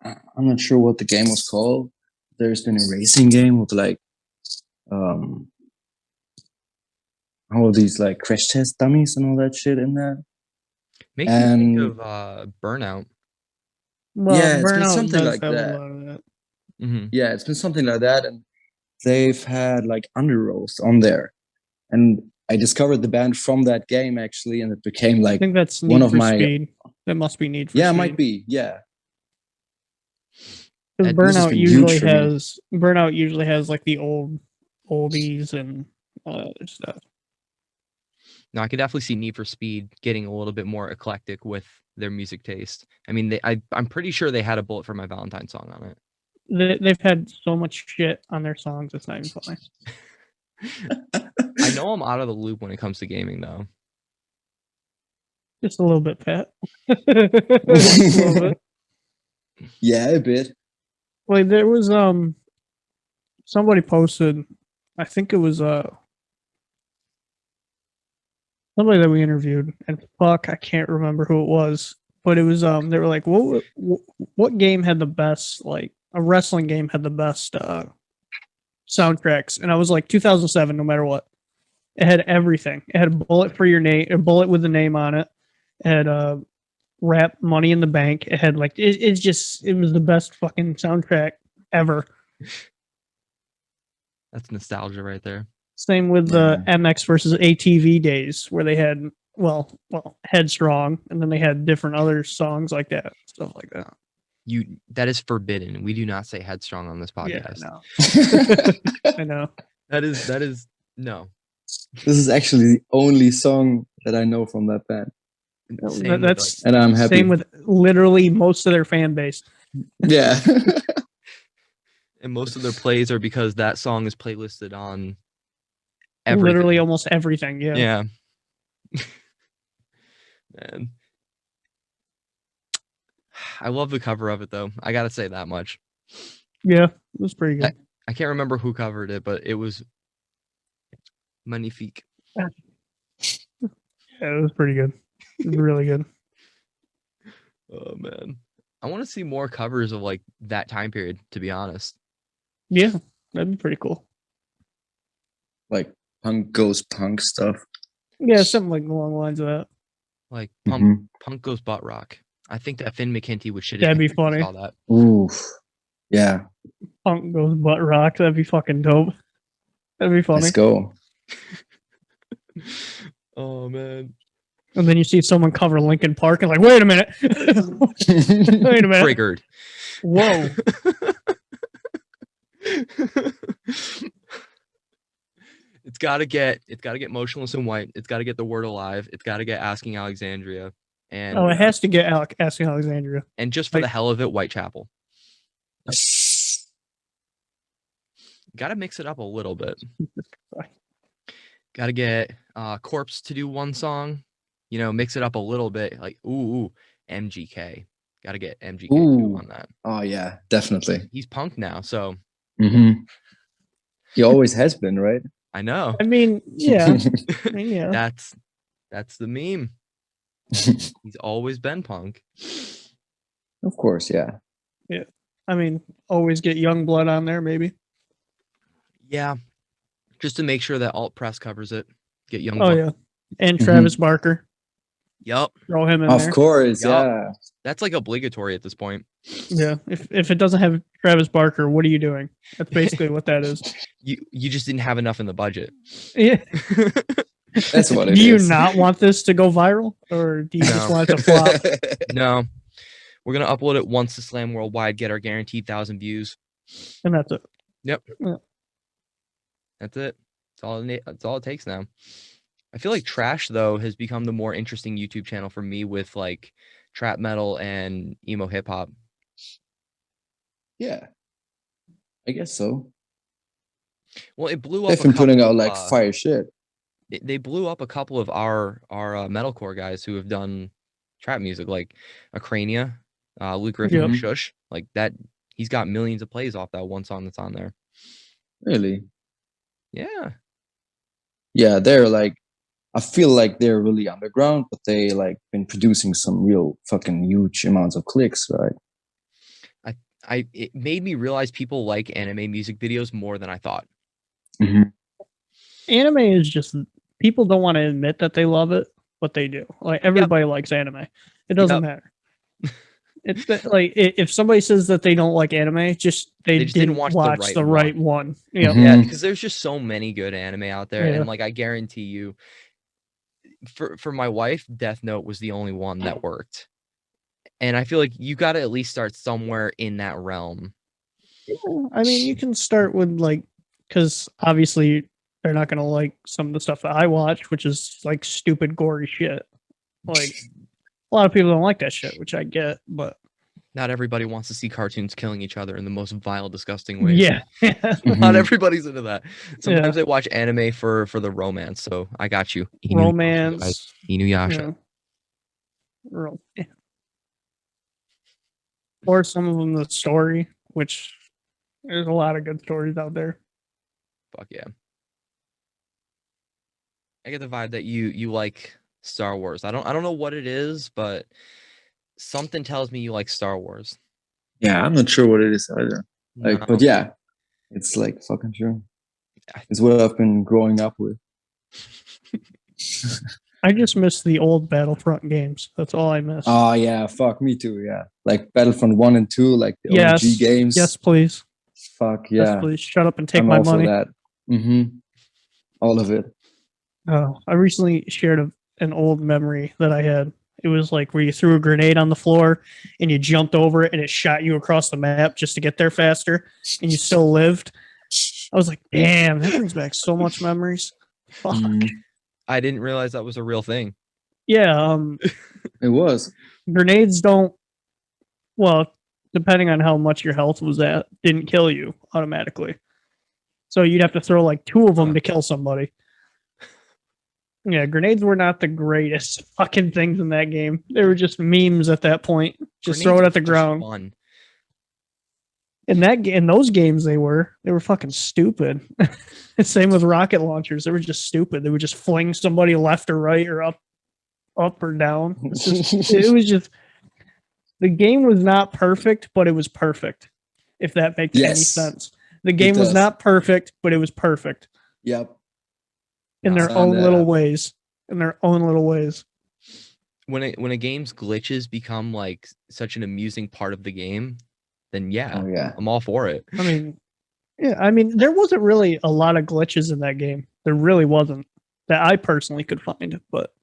I'm not sure what the game was called. There's been a racing game with like all these like crash test dummies and all that shit in there. Makes me think And of Burnout. Well, yeah, it's been Burnout something does like have a that. lot of that. Mm-hmm. Yeah, it's been something like that, and they've had like Underoath on there, and I discovered the band from that game actually, and it became I like think that's one Need of for my Speed. That must be Need for yeah, it Speed. might be yeah. Because This has been huge for me. Burnout usually has like the oldies and all that other stuff. No, I could definitely see Need for Speed getting a little bit more eclectic with their music taste. I mean, I'm pretty sure they had a Bullet for My Valentine song on it. They've had so much shit on their songs, it's not even funny. I know I'm out of the loop when it comes to gaming, though. Just a little bit, Pat. Just a little bit. Yeah, a bit. Like there was somebody posted, I think it was somebody that we interviewed, and fuck, I can't remember who it was, but it was they were like, what game had the best, like a wrestling game had the best soundtracks, and I was like 2007. No matter what, it had everything. It had a bullet for your name, a bullet with the name on it. It had rap Money in the Bank. It had like it was the best fucking soundtrack ever. That's nostalgia right there. Same with the MX versus ATV days, where they had well Headstrong, and then they had different other songs like that, stuff like that. That is forbidden. We do not say Headstrong on this podcast. Yeah, I know. That is no. This is actually the only song that I know from that band. And I'm happy. Same with literally most of their fan base. Yeah. And most of their plays are because that song is playlisted on everything. Literally almost everything. Yeah. Yeah. Man. I love the cover of it though. I gotta say that much. Yeah, it was pretty good. I can't remember who covered it, but it was magnifique. Yeah, it was pretty good. It was really good. Oh man. I want to see more covers of like that time period, to be honest. Yeah, that'd be pretty cool. Like punk goes punk stuff. Yeah, something like along the lines of that. Like punk goes butt rock. I think that Finn McKenty would shit. That'd be funny. Saw that. Oof. Yeah. Punk goes butt rock. That'd be fucking dope. That'd be funny. Let's go. Oh man. And then you see someone cover Linkin Park and like, wait a minute. Wait a minute. Triggered. Whoa. It's gotta get Motionless in White. It's gotta get The Word Alive. It's gotta get Asking Alexandria. And it has to get Asking Alexandria. And just for the hell of it, Whitechapel. Gotta mix it up a little bit. Gotta get Corpse to do one song. You know, mix it up a little bit. Like, ooh, MGK. Gotta get MGK on that. Oh yeah, definitely. He's punk now, so. He always has been, right? I know. I mean, yeah. Yeah. That's the meme. He's always been punk. Of course, yeah. Yeah. I mean, always get Youngblood on there, maybe. Yeah. Just to make sure that Alt Press covers it. Get Youngblood. Oh, yeah. And Travis Barker. Yup. Throw him in of there. Of course, yeah. That's like obligatory at this point. Yeah. If it doesn't have Travis Barker, what are you doing? That's basically what that is. You just didn't have enough in the budget. Yeah. That's what it is. Do you not want this to go viral? Or do you just want it to flop? No. We're going to upload it once to Slam Worldwide, get our guaranteed 1,000 views. And that's it. Yep. Yeah. That's it. That's all it takes now. I feel like Trash, though, has become the more interesting YouTube channel for me with, like, trap metal and emo hip-hop. Yeah. I guess so. Well, it blew up. They've been putting out, like, fire shit. They blew up a couple of our metalcore guys who have done trap music, like Acrania, Luke Griffin, Shush. Like, that, he's got millions of plays off that one song that's on there. Really? Yeah. Yeah, they're, like, I feel like they're really underground, but they like been producing some real fucking huge amounts of clicks, right? It made me realize people like anime music videos more than I thought. Anime is just people don't want to admit that they love it, but they do. Like everybody likes anime. It doesn't matter. It's like if somebody says that they don't like anime, they just didn't watch the right one. Yeah, yeah, because there's just so many good anime out there, Yeah. and like I guarantee you, for my wife, Death Note was the only one that worked, and I feel like you got to at least start somewhere in that realm. I mean, you can start with like, because obviously they're not gonna like some of the stuff that I watch, which is like stupid gory shit. Like a lot of people don't like that shit, which I get, but Not everybody wants to see cartoons killing each other in the most vile, disgusting ways. yeah, Not everybody's into that. Sometimes Yeah. they watch anime for the romance. So I got you. romance. Inuyasha. Yeah. Or some of them the story, which there's a lot of good stories out there. Fuck yeah. I get the vibe that you like Star Wars. I don't know what it is, but something tells me you like Star Wars. Yeah, I'm not sure what it is either. Like, No. but yeah, it's like fucking true. It's what I've been growing up with. I just miss the old Battlefront games. That's all I miss. Oh yeah, fuck me too. Yeah, like Battlefront 1 and 2, like the OG games. Yes, please. Fuck yeah. Yes, please. Shut up and take I'm my all for money. that. All of it. Oh, I recently shared an old memory that I had. It was like where you threw a grenade on the floor and you jumped over it and it shot you across the map just to get there faster and you still lived. I was like, damn, that brings back so much memories. Fuck. I didn't realize that was a real thing. Yeah, It was. grenades don't, well, depending on how much your health was at, didn't kill you automatically. So you'd have to throw like 2 of them to kill somebody. Yeah, grenades were not the greatest fucking things in that game. They were just memes at that point. Just throw it at the ground. Fun. In those games, they were fucking stupid. Same with rocket launchers. They were just stupid. They would just fling somebody left or right or up or down. It was just the game was not perfect, but it was perfect. If that makes any sense. The game was not perfect, but it was perfect. Yep. In their own little ways. In their own little ways. When a game's glitches become like such an amusing part of the game, then yeah, I'm all for it. I mean, there wasn't really a lot of glitches in that game. There really wasn't that I personally could find. But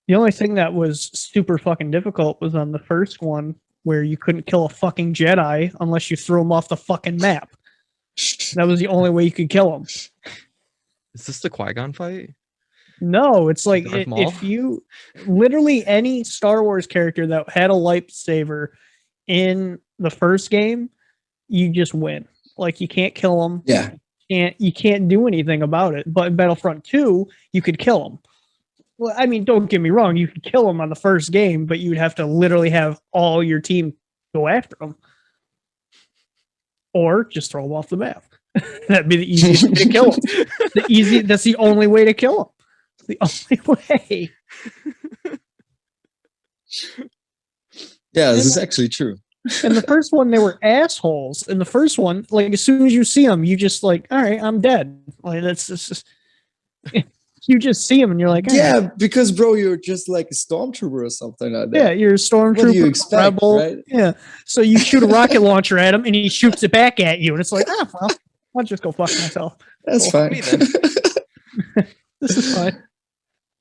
the only thing that was super fucking difficult was on the first one where you couldn't kill a fucking Jedi unless you threw him off the fucking map. That was the only way you could kill him. Is this the Qui-Gon fight? No, it's like if you literally any Star Wars character that had a lightsaber in the first game, you just win. Like you can't kill them. Yeah. You can't do anything about it. But in Battlefront 2, you could kill them. Well, I mean, don't get me wrong, you could kill them on the first game, but you'd have to literally have all your team go after them. Or just throw them off the map. That'd be the easiest way to kill them. That's the only way to kill them. It's the only way. Yeah, this is actually true. In the first one, they were assholes. In the first one, like as soon as you see them, you just like, all right, I'm dead. Like that's just you just see them and you're like, yeah, because bro, you're just like a stormtrooper or something like that. Yeah, you're a stormtrooper. What do you expect, rebel. Right? Yeah. So you shoot a rocket launcher at him and he shoots it back at you, and it's like, well, I'll just go fuck myself. That's fine. This is fine.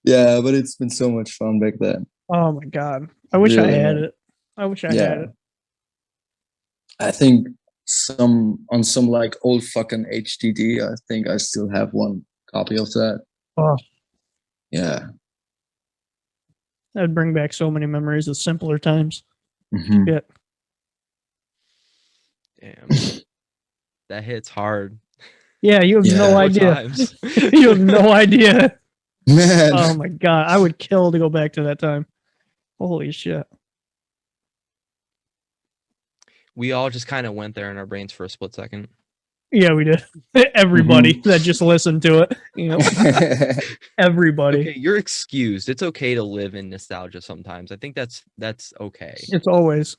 Yeah, but it's been so much fun back then. Oh my god. I wish I had it. I wish I had it. I think on some like old fucking HDD, I think I still have one copy of that. Oh. Yeah. That'd bring back so many memories of simpler times. Mm-hmm. Damn. That hits hard. Yeah, you have no idea. You have no idea. Man. Oh my god, I would kill to go back to that time. Holy shit. We all just kind of went there in our brains for a split second. Yeah, we did. Everybody that just listened to it. You know? Everybody. Okay, you're excused. It's okay to live in nostalgia sometimes. I think that's okay. It's always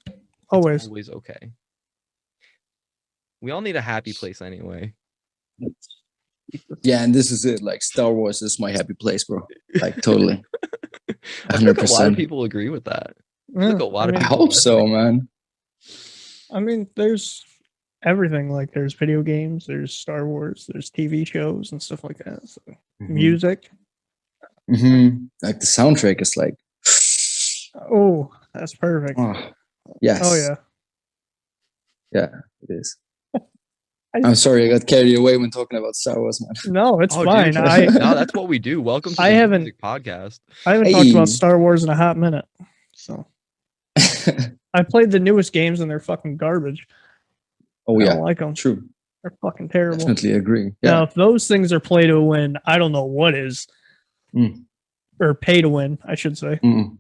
okay. We all need a happy place anyway. Yeah, and this is it. Like Star Wars is my happy place, bro. Like totally, I feel like a lot of 100%. people agree with that. Yeah, Like a lot of I people hope so, resonate. man. I mean, there's everything. Like, there's video games, there's Star Wars, there's TV shows and stuff like that. So, music. Like the soundtrack is like, Oh, that's perfect. oh, yes. Oh yeah. Yeah, it is. I'm sorry, I got carried away when talking about Star Wars, man. No, it's Oh, fine. dude. I No, that's what we do. Welcome to I the haven't- Music Podcast. haven't talked about Star Wars in a hot minute. So I played the newest games and they're fucking garbage. Oh I yeah, don't like them. true. They're fucking terrible. Definitely agree. Now, Yeah. if those things are play to win, I don't know what is. Mm. Or pay to win, I should say. Mm-mm.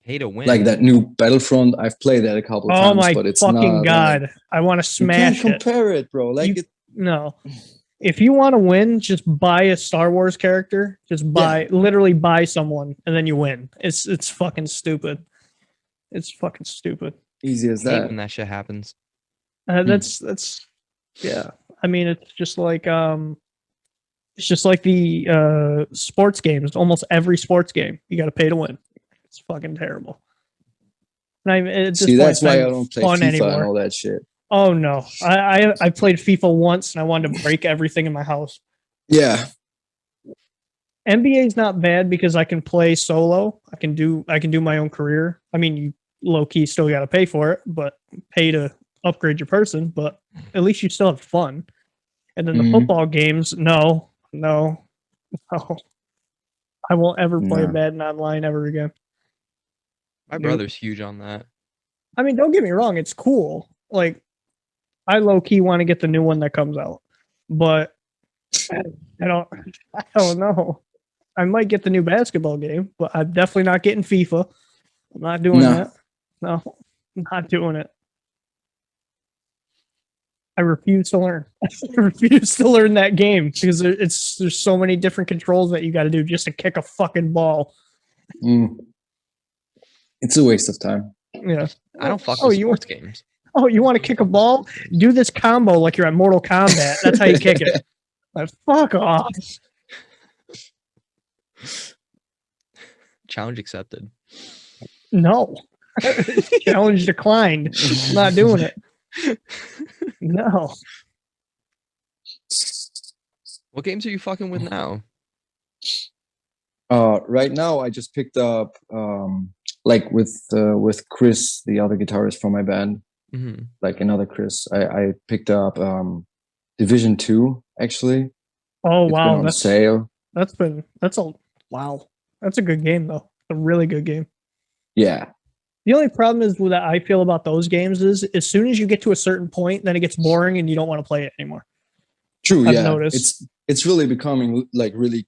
Pay to win. Like that new Battlefront, I've played that a couple of Oh times, my but it's fucking not, god. like, I want to smash you it. can't compare it, bro. Like You- No. If you want to win, just buy a Star Wars character. Just literally buy someone, and then you win. It's fucking stupid. It's fucking stupid. easy as I hate that. when that shit happens. That's yeah. I mean, it's just like the sports games. Almost every sports game, you got to pay to win. It's fucking terrible. And at this See, point, that's it's why not I don't play fun FIFA anymore. and all that shit. Oh no, I played FIFA once and I wanted to break everything in my house. Yeah. NBA is not bad because I can play solo. I can do my own career. I mean, you low key still got to pay for it, but pay to upgrade your person. But at least you still have fun. And then the Mhm. football games, no. I won't ever play No. Madden online ever again. My Nope. brother's huge on that. I mean, don't get me wrong, it's cool. Like, I low key want to get the new one that comes out, but I don't know. I might get the new basketball game, but I'm definitely not getting FIFA. I'm not doing No. that. No, I'm not doing it. I refuse to learn. I refuse to learn that game because there's so many different controls that you got to do just to kick a fucking ball. Mm. It's a waste of time. Yeah. I don't fuck Oh, with you- sports games. Oh, you want to kick a ball? Do this combo like you're at Mortal Kombat. That's how you kick it. Like, fuck off. Challenge accepted. No. Challenge declined. Not doing it. No. What games are you fucking with now? Right now, I just picked up, like with Chris, the other guitarist from my band, Mm-hmm. like another Chris. I picked up Division 2 actually. Oh It's wow, been on sale. that's a good game though. A really good game. Yeah, The only problem is that I feel about those games is as soon as you get to a certain point, then it gets boring and you don't want to play it anymore. true. I've Yeah, noticed. it's really becoming like really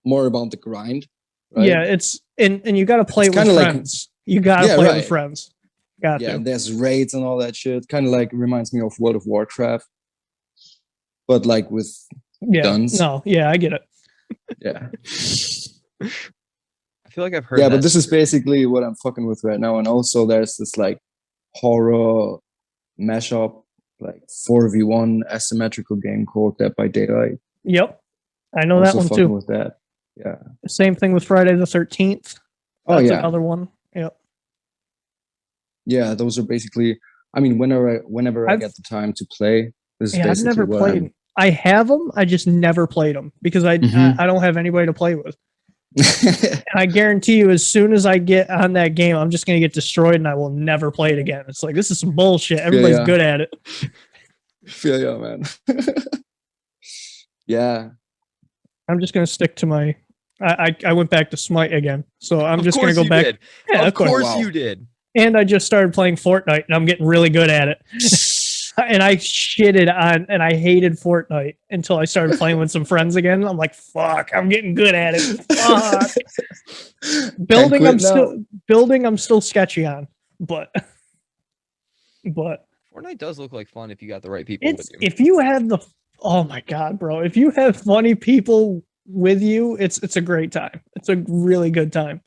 more about the grind. Right? Yeah, it's and you got to play It's it with kinda like- friends. You got to Yeah, play it right. with friends. Got Yeah, to. and there's raids and all that shit. Kind of like reminds me of World of Warcraft, but like with Yeah. guns. No, yeah, I get it. yeah. I feel like I've heard. Yeah, that but this is basically what I'm fucking with right now. And also there's this like horror mashup, like 4v1 asymmetrical game called Dead by Daylight. Yep. I know that Also one fucking too. with that. Yeah. Same thing with Friday the 13th. Oh That's yeah. another one. Yep. Yeah, those are basically, I mean, whenever I I've- get the time to play, this is Yeah, I've basically never what played. I have them. I just never played them because I don't have anybody to play with. And I guarantee you, as soon as I get on that game, I'm just gonna get destroyed, and I will never play it again. It's like this is some bullshit. Everybody's yeah. good at it. Feel ya, man. Yeah. I'm just gonna stick to my. I went back to Smite again, so I'm Of just gonna course go you back. did. Yeah, Of course Wow. you did. And I just started playing Fortnite, and I'm getting really good at it. And I shitted on, and I hated Fortnite until I started playing with some friends again. I'm like, fuck, I'm getting good at it. Fuck. Building, quit I'm still sketchy on, but Fortnite does look like fun if you got the right people with it's you. if you have the oh my god, bro, if you have funny people with you, it's a great time. It's a really good time.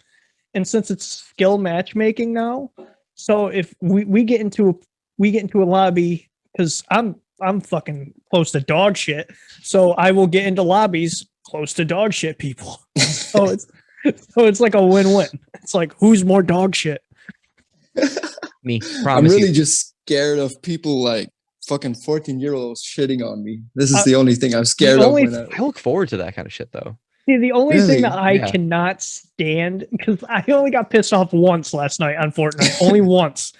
And since it's skill matchmaking now, so if we get into a lobby, because I'm fucking close to dog shit. So I will get into lobbies close to dog shit people. So it's like a win-win. It's like, who's more dog shit? Me. I'm Promise really you. just scared of people like fucking 14-year-olds shitting on me. This is the only thing I'm scared of. I look forward to that kind of shit though. See, the only thing that I Yeah. cannot stand, because I only got pissed off once last night on Fortnite, only once.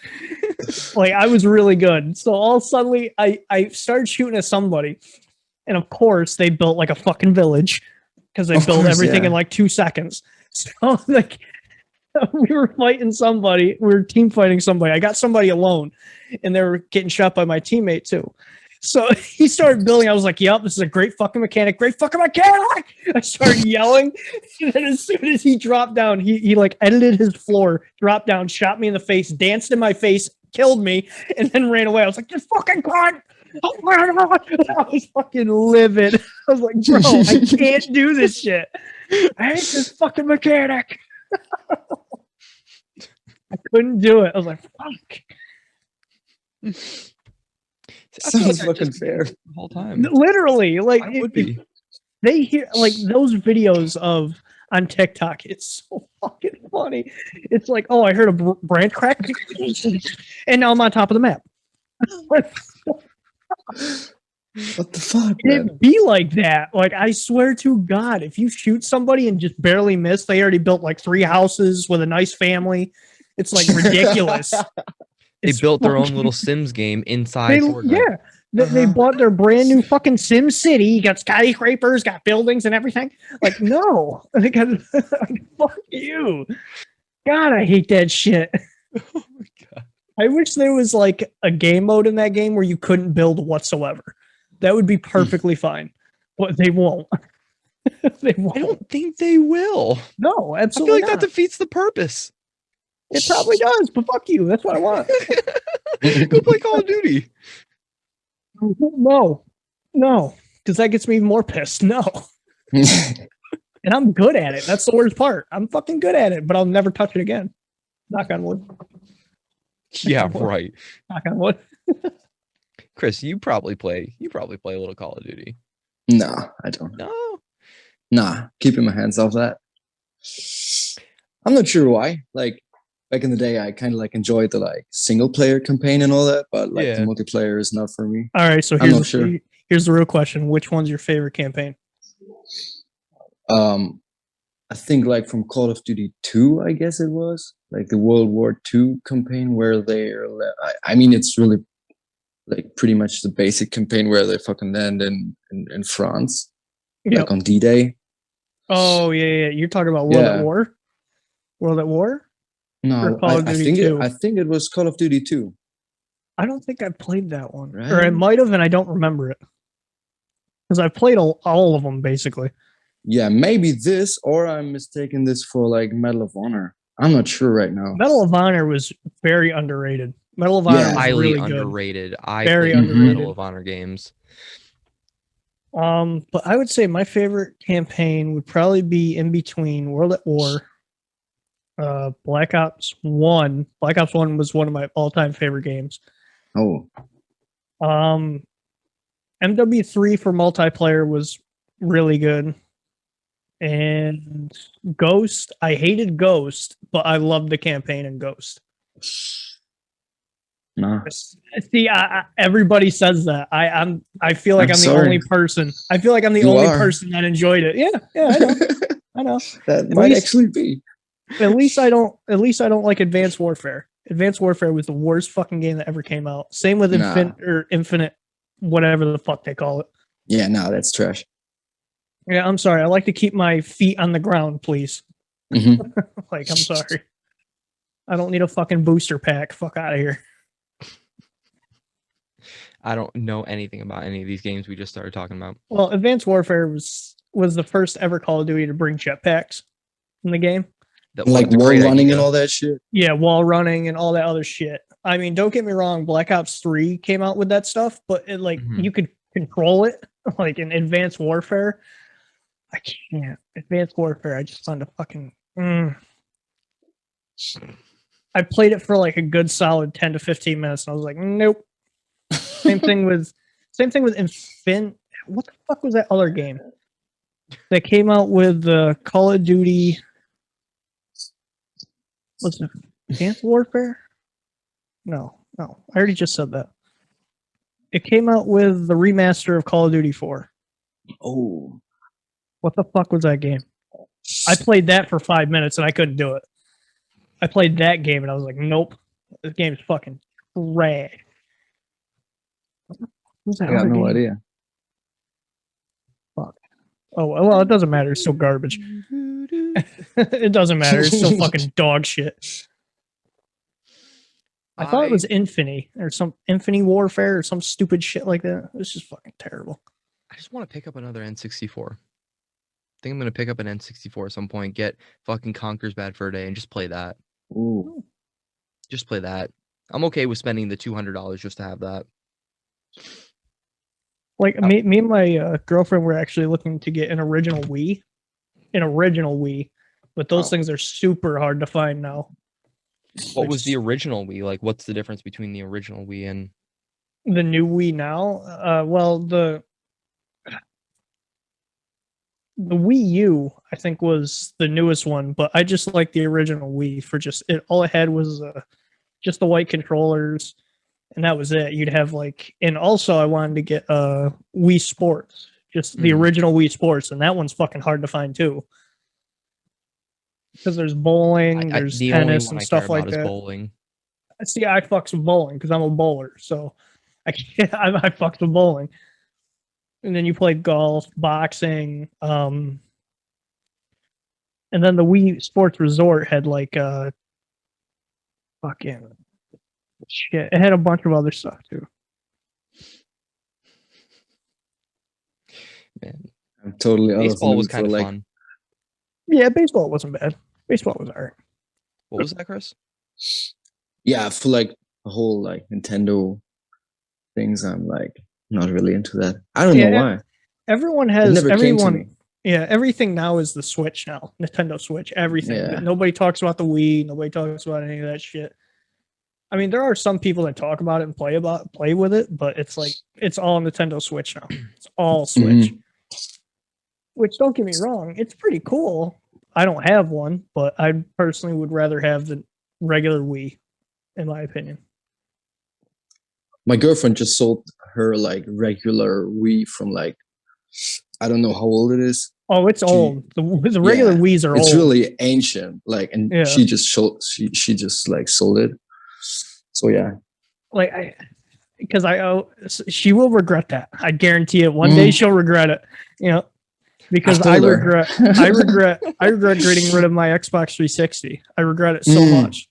Like, I was really good. So all suddenly, I started shooting at somebody, and of course, they built like a fucking village, because they built everything in like 2 seconds. So, like, we were fighting somebody, we were team fighting somebody. I got somebody alone, and they were getting shot by my teammate too. So he started building. I was like, yep, this is a great fucking mechanic. Great fucking mechanic. I started yelling. And then as soon as he dropped down, he like edited his floor, dropped down, shot me in the face, danced in my face, killed me, and then ran away. I was like, this fucking cunt. I was fucking livid. I was like, bro, I can't do this shit. I hate this fucking mechanic. I couldn't do it. I was like, fuck. Sounds fucking fair. The whole time. Literally, like I would be. they hear like those videos of on TikTok. It's so fucking funny. It's like, oh, I heard a branch crack, and now I'm on top of the map. What the fuck, man? It'd be like that. Like, I swear to God, if you shoot somebody and just barely miss, they already built like 3 houses with a nice family. It's like ridiculous. They built their own little Sims game inside Fortnite. Yeah. They bought their brand new fucking Sim City. You got skyscrapers, got buildings and everything. Like, no. Like, fuck you. God, I hate that shit. Oh my God. I wish there was like a game mode in that game where you couldn't build whatsoever. That would be perfectly fine. But they won't. They won't. I don't think they will. No, I absolutely feel like not. that defeats the purpose. It probably does, but fuck you. That's what I want. Go play Call of Duty. No, because that gets me more pissed. No. And I'm good at it. That's the worst part. I'm fucking good at it, but I'll never touch it again. Knock on wood. Yeah, right. Knock on wood. Chris, you probably play a little Call of Duty. No, I don't. No. Nah, keeping my hands off that. I'm not sure why. Like, back in the day, I kind of like enjoyed the like single player campaign and all that, but like the multiplayer is not for me. All right, so I'm not sure. Here's the real question: which one's your favorite campaign? I think like from Call of Duty 2, I guess it was like the World War II campaign where they're. I mean, it's really like pretty much the basic campaign where they fucking land in France, like on D-Day. Oh yeah. You're talking about World at War. World at War. No, I think it was Call of Duty 2. I don't think I played that one, right? Or I might have, and I don't remember it because I played all of them basically. Yeah, maybe this, or I'm mistaking this for like Medal of Honor. I'm not sure right now. Medal of Honor was very underrated. Medal of Honor was highly really underrated. I very underrated. Medal of Honor games. But I would say my favorite campaign would probably be in between World at War, Black Ops 1. Black Ops 1 was one of my all-time favorite games. Oh. MW3 for multiplayer was really good. And Ghost, I hated Ghost, but I loved the campaign in Ghost. No. See, everybody says that. I feel like I'm the only person. I feel like I'm the only person that enjoyed it. Yeah, I know. I know. That might actually be. At least I don't like Advanced Warfare. Advanced Warfare was the worst fucking game that ever came out. Same with Infinite, whatever the fuck they call it. Yeah, no, that's trash. Yeah, I'm sorry. I like to keep my feet on the ground, please. Mm-hmm. Like, I'm sorry. I don't need a fucking booster pack. Fuck out of here. I don't know anything about any of these games we just started talking about. Well, Advanced Warfare was the first ever Call of Duty to bring jetpacks in the game. Like wall running and all that shit? Yeah, wall running and all that other shit. I mean, don't get me wrong, Black Ops 3 came out with that stuff, but it you could control it. Like in Advanced Warfare, I can't. Advanced Warfare, I just found a fucking... I played it for like a good solid 10 to 15 minutes, and I was like, nope. Same thing with Same thing with What the fuck was that other game that came out with Call of Duty? What's it? Advanced Warfare? No. I already just said that. It came out with the remaster of Call of Duty 4. Oh, What the fuck was that game? I played that for 5 minutes and I couldn't do it. I played that game and I was like, nope, this game's fucking trash. I got no idea. Fuck. Oh, well, it doesn't matter. It's still garbage. It doesn't matter. It's still fucking dog shit. I thought it was Infinity or some Infinity Warfare or some stupid shit like that. It's just fucking terrible. I just want to pick up another N64. I think I'm going to pick up an N64 at some point, get fucking Conker's Bad Fur Day, and just play that. Ooh. Just play that. I'm okay with spending the $200 just to have that. Like me and my girlfriend were actually looking to get an original Wii, but those things are super hard to find now. What was the original Wii? Like, what's the difference between the original Wii and the new Wii now? Well, the Wii U, I think, was the newest one, but I just like the original Wii for just it. All it had was just the white controllers, and that was it. You'd have and also I wanted to get Wii Sports, just the original Wii Sports, and that one's fucking hard to find too. Because there's bowling, there's tennis and stuff like that. Bowling. See, I fucks with bowling because I'm a bowler, so I fucks with bowling. And then you played golf, boxing, and then the Wii Sports Resort had fucking shit. It had a bunch of other stuff too. Man, I'm totally out baseball of was kind of fun. Yeah, baseball wasn't bad. Baseball was alright. What was that, Chris? Yeah, for the whole Nintendo things, I'm not really into that. I don't know why. Everyone everything now is the Switch now. Nintendo Switch, everything. Yeah. Nobody talks about the Wii, nobody talks about any of that shit. I mean, there are some people that talk about it and play with it, but it's it's all Nintendo Switch now. It's all Switch. Which, don't get me wrong, it's pretty cool. I don't have one, but I personally would rather have the regular Wii, in my opinion. My girlfriend just sold her regular Wii from I don't know how old it is. Oh, it's old. The regular Wiis are old. It's really ancient. She just she just sold it. So yeah. She will regret that. I guarantee it. One day she'll regret it. Because I regret getting rid of my Xbox 360. I regret it so much.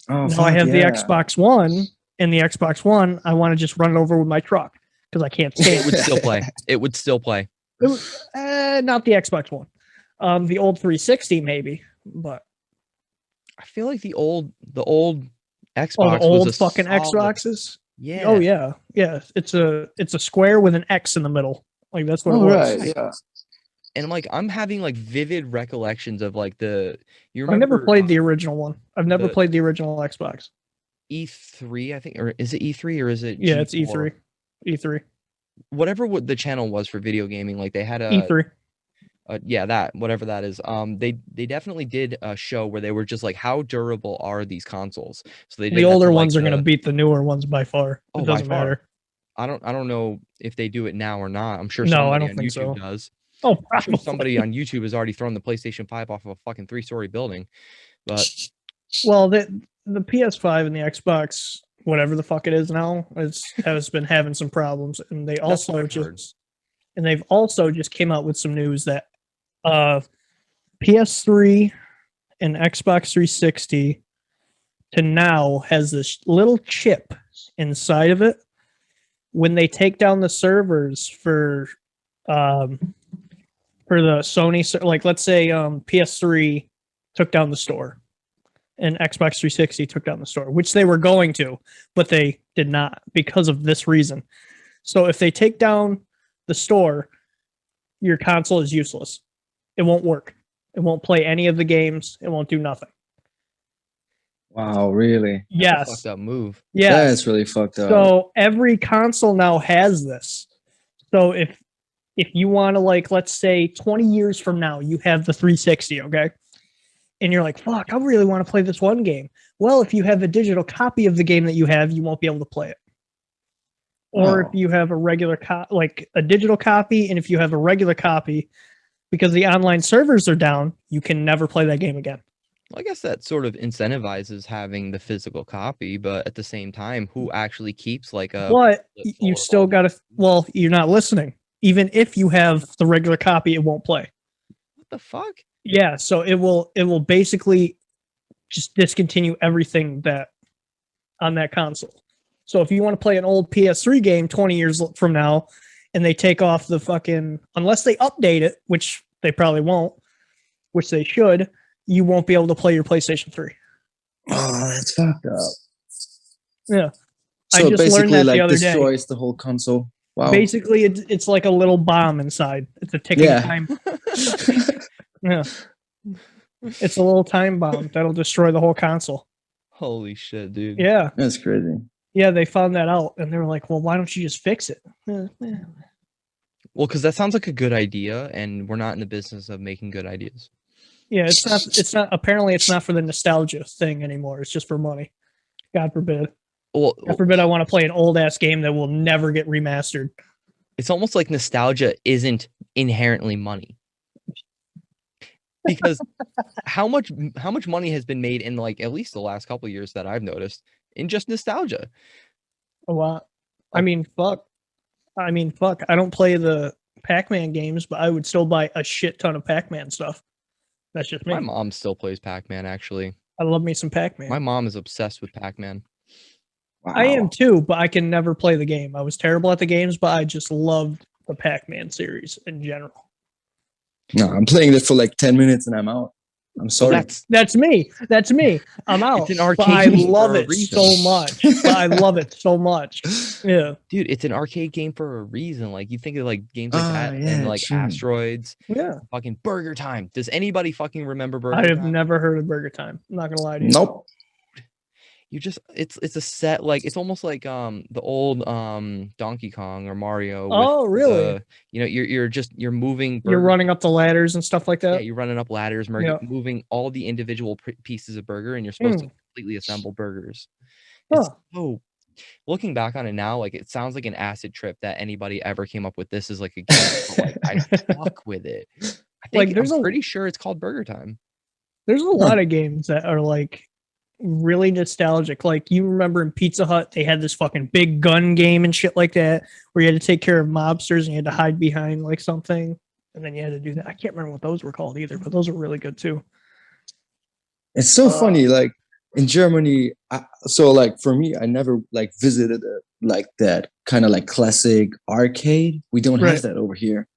Oh, now I have the Xbox One, and the Xbox One, I want to just run it over with my truck because I can't stand it. Would still play. It would still play. Not the Xbox One. The old 360 maybe, but I feel like the old Xbox. Oh, the old was fucking solid. Xboxes. Yeah. Oh yeah. It's a square with an X in the middle. That's what it was. Right. Yeah. And I'm having vivid recollections of the. You remember? I've never played the original original one. I've never played the original Xbox. E3, I think, or is it E3 or is it? Yeah, G4? it's E3. E3. Whatever the channel was for video gaming, they had a E3. Whatever that is. They definitely did a show where they were just how durable are these consoles? So they did the older ones are going to beat the newer ones by far. It doesn't matter. I don't know if they do it now or not. I'm sure somebody on YouTube does. Oh, I'm sure somebody on YouTube has already thrown the PlayStation 5 off of a fucking 3-story building. But well, the PS5 and the Xbox, whatever the fuck it is now, has been having some problems, and they've also just came out with some news that PS3 and Xbox 360 to now has this little chip inside of it. When they take down the servers for the Sony, let's say PS3 took down the store and Xbox 360 took down the store, which they were going to, but they did not because of this reason. So if they take down the store, your console is useless. It won't work. It won't play any of the games. It won't do nothing. Wow, really? That's a Yes. fucked up move. Yes. That's really fucked up. So every console now has this. So if you want to, like, let's say 20 years from now, you have the 360, okay? And you're like, fuck, I really want to play this one game. Well, if you have a digital copy of the game that you have, you won't be able to play it. Or if Oh. you have a regular like a digital copy, and if you have a regular copy, because the online servers are down, you can never play that game again. Well, I guess that sort of incentivizes having the physical copy, but at the same time, who actually keeps like a? But full you of still all got to. these- Well, you're not listening. Even if you have the regular copy, it won't play. What the fuck? Yeah, so it will basically just discontinue everything that on that console. So if you want to play an old PS3 game 20 years from now, and they take off the fucking, unless they update it, which they probably won't, which they should, you won't be able to play your PlayStation 3. Oh, that's fucked up. Yeah. So I just learned basically, that the like, other day. destroys the whole console. Wow. Basically, it's like a little bomb inside. It's a ticking Yeah. time. Yeah. It's a little time bomb that'll destroy the whole console. Holy shit, dude. Yeah. That's crazy. Yeah, they found that out, and they were like, well, why don't you just fix it? Well, because that sounds like a good idea, and we're not in the business of making good ideas. Yeah, it's not apparently it's not for the nostalgia thing anymore. It's just for money. God forbid. Well, God forbid I want to play an old ass game that will never get remastered. it's almost like nostalgia isn't inherently money. Because how much money has been made in, like, at least the last couple of years that I've noticed in just nostalgia? A lot. I mean, fuck. I don't play the Pac-Man games, but I would still buy a shit ton of Pac-Man stuff. That's just me. My mom still plays Pac-Man, actually. I love me some Pac-Man. My mom is obsessed with Pac-Man. Wow. I am too, but I can never play the game. I was terrible at the games, but I just loved the Pac-Man series in general. No, I'm playing it for like 10 minutes and I'm out. I'm So sorry. That's me. That's me. I'm out. It's an arcade but I game love for a it reason. so much. But I love it so much. Yeah. dude, it's an arcade game for a reason. Like, you think of like games like that yeah, and like true. Asteroids, Yeah. fucking Burger Time. Does anybody fucking remember Burger I have Time? never heard of Burger Time. I'm not gonna lie to you. Nope. You just it's a set, like, it's almost like the old Donkey Kong or Mario. Oh, really? The, you're moving. You're burger- running up the ladders and stuff like Yeah, that. you're running up ladders, Yeah. moving all the individual pieces of burger, and you're supposed to completely assemble burgers. Huh. So, looking back on it now, like, it sounds like an acid trip that anybody ever came up with this as like a game. But, like, I fuck with it. I Like, think I'm pretty sure it's called Burger Time. There's a lot of games that are like really nostalgic. Like, you remember in Pizza Hut, they had this fucking big gun game and shit like that, where you had to take care of mobsters and you had to hide behind like something, and then you had to do that. I can't remember what those were called either, but those are really good too. It's so funny. Like in Germany, so like for me, I never like visited like that kind of like classic arcade. We don't Right. have that over here.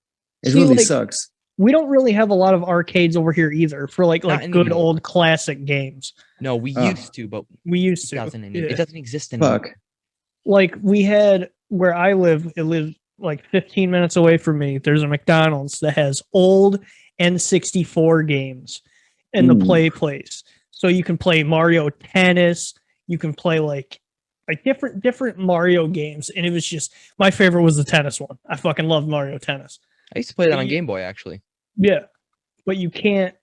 It See, really like, sucks. We don't really have a lot of arcades over here either for like Not good anymore. old classic games. No, we Oh. used to, but We used it to. doesn't. Yeah. It doesn't exist anymore. Fuck. Like, we had where I live, it lives like 15 minutes away from me. There's a McDonald's that has old N64 games in the Ooh. play place. So you can play Mario Tennis, you can play like different Mario games, and it was just, my favorite was the tennis one. I fucking loved Mario Tennis. I used to play that on You- Game Boy, actually. Yeah. But you can't,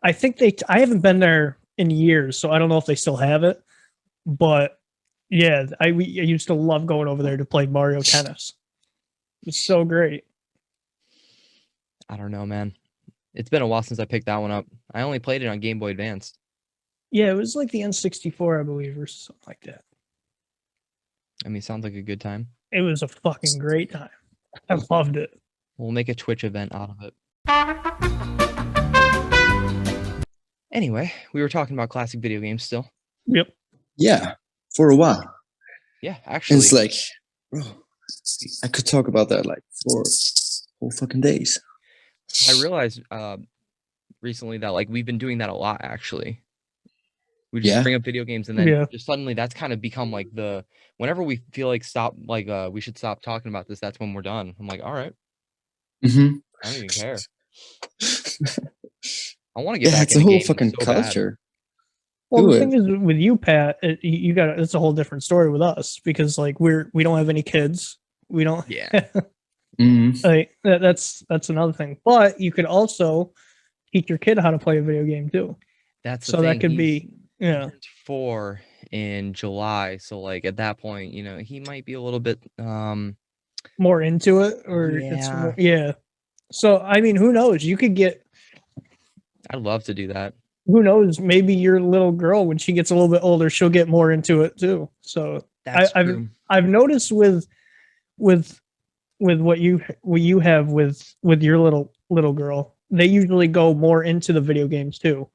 I haven't been there in years, so I don't know if they still have it. But yeah, I used to love going over there to play Mario Tennis. It's so great. I don't know, man. It's been a while since I picked that one up. I only played it on Game Boy Advance. Yeah, it was like the N64, I believe, or something like that. I mean, sounds like a good time. It was a fucking great time. I loved it. We'll make a Twitch event out of it. Anyway, we were talking about classic video games still. Yep. Yeah, for a while. Yeah, And actually. it's like, bro, I could talk about that like for whole fucking days. I realized recently that, like, we've been doing that a lot, actually. We just Yeah. bring up video games, and then Yeah. just suddenly that's kind of become like whenever we feel like we should stop talking about this, that's when we're done. I'm like, all right, Mm-hmm. I don't even care. I want to get Yeah, back it's a into whole gaming fucking so bad. culture. Well, Do the it. thing is with you, Pat, you got it's a whole different story with us because like we don't have any kids. We don't. Yeah. Mhm. Like, that's another thing. But you could also teach your kid how to play a video game too. That's the So thing. that could He be turned 4 in July, so like at that point, he might be a little bit more into it, or it's Yeah. more, yeah. So I mean, who knows? You could get. I'd love to do that. Who knows? Maybe your little girl, when she gets a little bit older, she'll get more into it too. So That's true. I've noticed with what you have with your little girl, they usually go more into the video games too.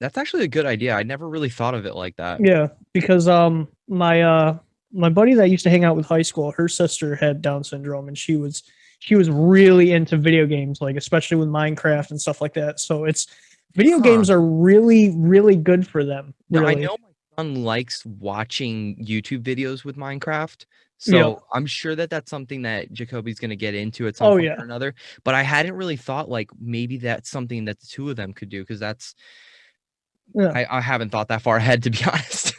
That's actually a good idea. I never really thought of it like that. Yeah, because my buddy that I used to hang out with high school, her sister had Down syndrome, and she was really into video games, like especially with Minecraft and stuff like that. So it's video games are really, really good for them. Now, Really. I know my son likes watching YouTube videos with Minecraft, so I'm sure that that's something that Jacoby's going to get into at some point or another. But I hadn't really thought like maybe that's something that the two of them could do, because that's I haven't thought that far ahead, to be honest.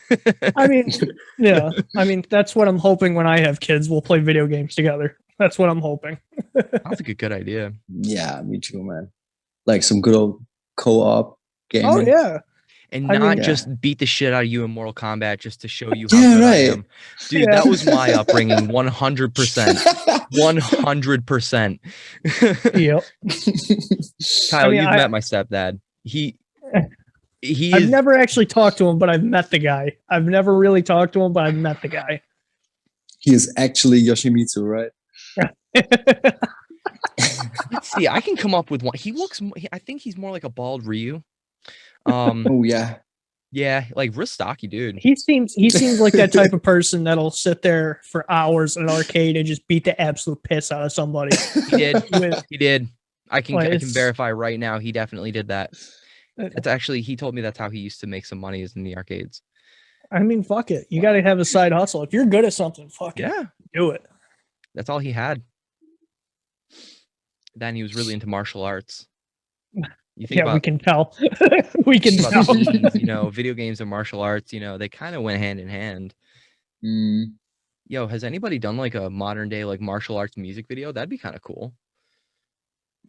I mean, I mean, that's what I'm hoping when I have kids. We'll play video games together. That's what I'm hoping. That's a good idea. Yeah, me too, man. Like some good old co-op gaming. Oh yeah. And not just beat the shit out of you in Mortal Kombat just to show you how good I am. Dude, that was my upbringing, 100%. 100%. Yep. Kyle, you've met my stepdad. I've never actually talked to him, but I've met the guy. I've never really talked to him, but I've met the guy. He is actually Yoshimitsu, right? Let's see. I can come up with one. I think he's more like a bald Ryu. Oh yeah. Yeah, like real stocky dude. He seems like that type of person that'll sit there for hours in an arcade and just beat the absolute piss out of somebody. He did. He did. I can verify right now he definitely did that. It's actually, he told me that's how he used to make some money, is in the arcades. I mean, fuck it. You got to have a side hustle. If you're good at something, fuck it. Do it. That's all he had. Then he was really into martial arts. You think we can tell. We can tell. These, video games and martial arts, they kind of went hand in hand. Yo, has anybody done like a modern day like martial arts music video? That'd be kind of cool.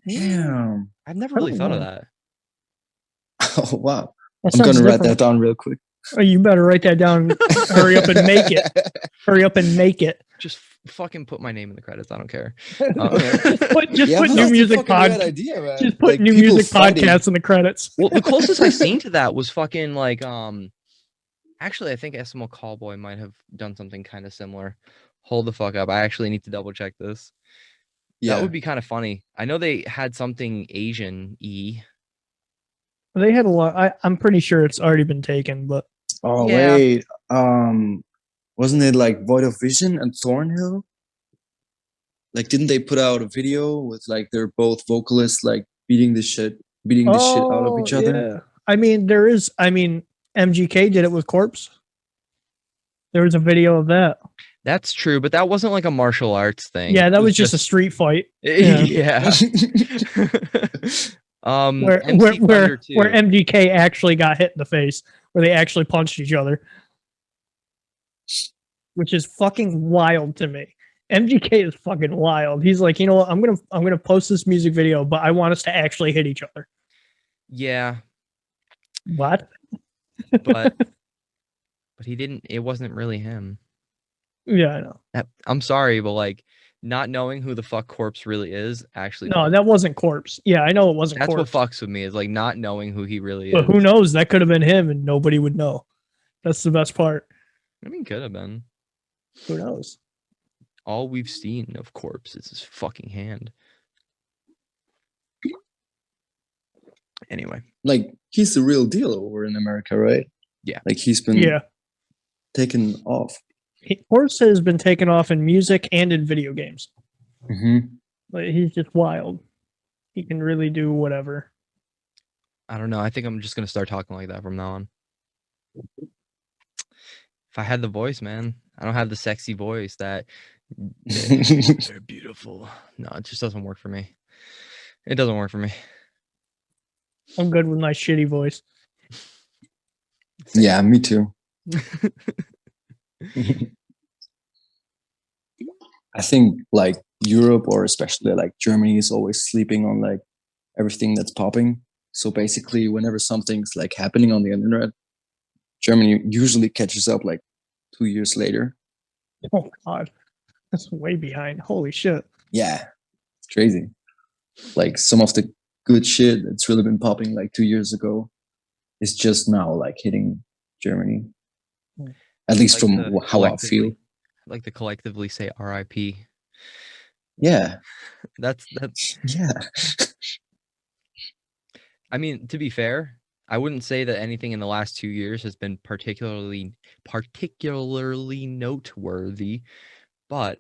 Yeah. I've never really thought of that. Oh wow. I'm gonna write that down real quick. Oh, you better write that down. Hurry up and make it. Hurry up and make it. Just fucking put my name in the credits. I don't care. Put new music podcast. Just put like, new music podcasts in the credits. Well, the closest I've seen to that was fucking like actually I think Eskimo Callboy might have done something kind of similar. Hold the fuck up. I actually need to double check this. Yeah. That would be kind of funny. I know they had something Asian-y. They had a lot. I'm pretty sure it's already been taken, but wait, wasn't it like Void of Vision and Thornhill? Like, didn't they put out a video with like they're both vocalists like beating the shit out of each other? Yeah. I mean, MGK did it with Corpse. There was a video of that. That's true, but that wasn't like a martial arts thing. Yeah, that was just a street fight. Yeah. Where MGK actually got hit in the face, where they actually punched each other, which is fucking wild to me. MGK is fucking wild. He's like, you know what? I'm gonna post this music video, but I want us to actually hit each other. Yeah. What? But he didn't. It wasn't really him. Yeah, I know. I'm sorry, but like, not knowing who the fuck Corpse really is, actually. No, that wasn't Corpse. Yeah, I know it wasn't Corpse. That's what fucks with me, is like not knowing who he really is. But who knows? That could have been him and nobody would know. That's the best part. I mean, could have been. Who knows? All we've seen of Corpse is his fucking hand. Anyway. Like, he's the real deal over in America, right? Yeah. Like, he's been taken off. Corpse has been taken off in music and in video games. Mm-hmm. He's just wild. He can really do whatever. I don't know. I think I'm just going to start talking like that from now on. If I had the voice, man. I don't have the sexy voice that they're beautiful. No, it just doesn't work for me. It doesn't work for me. I'm good with my shitty voice. Yeah, me too. I think like Europe or especially like Germany is always sleeping on like everything that's popping. So basically, whenever something's like happening on the internet, Germany usually catches up like 2 years later. Oh God, that's way behind. Holy shit. Yeah, it's crazy. Like some of the good shit that's really been popping like 2 years ago is just now like hitting Germany. At least Like from to how I feel. collectively- I'd like to collectively say RIP. Yeah, That's yeah. I mean, to be fair, I wouldn't say that anything in the last 2 years has been particularly noteworthy, but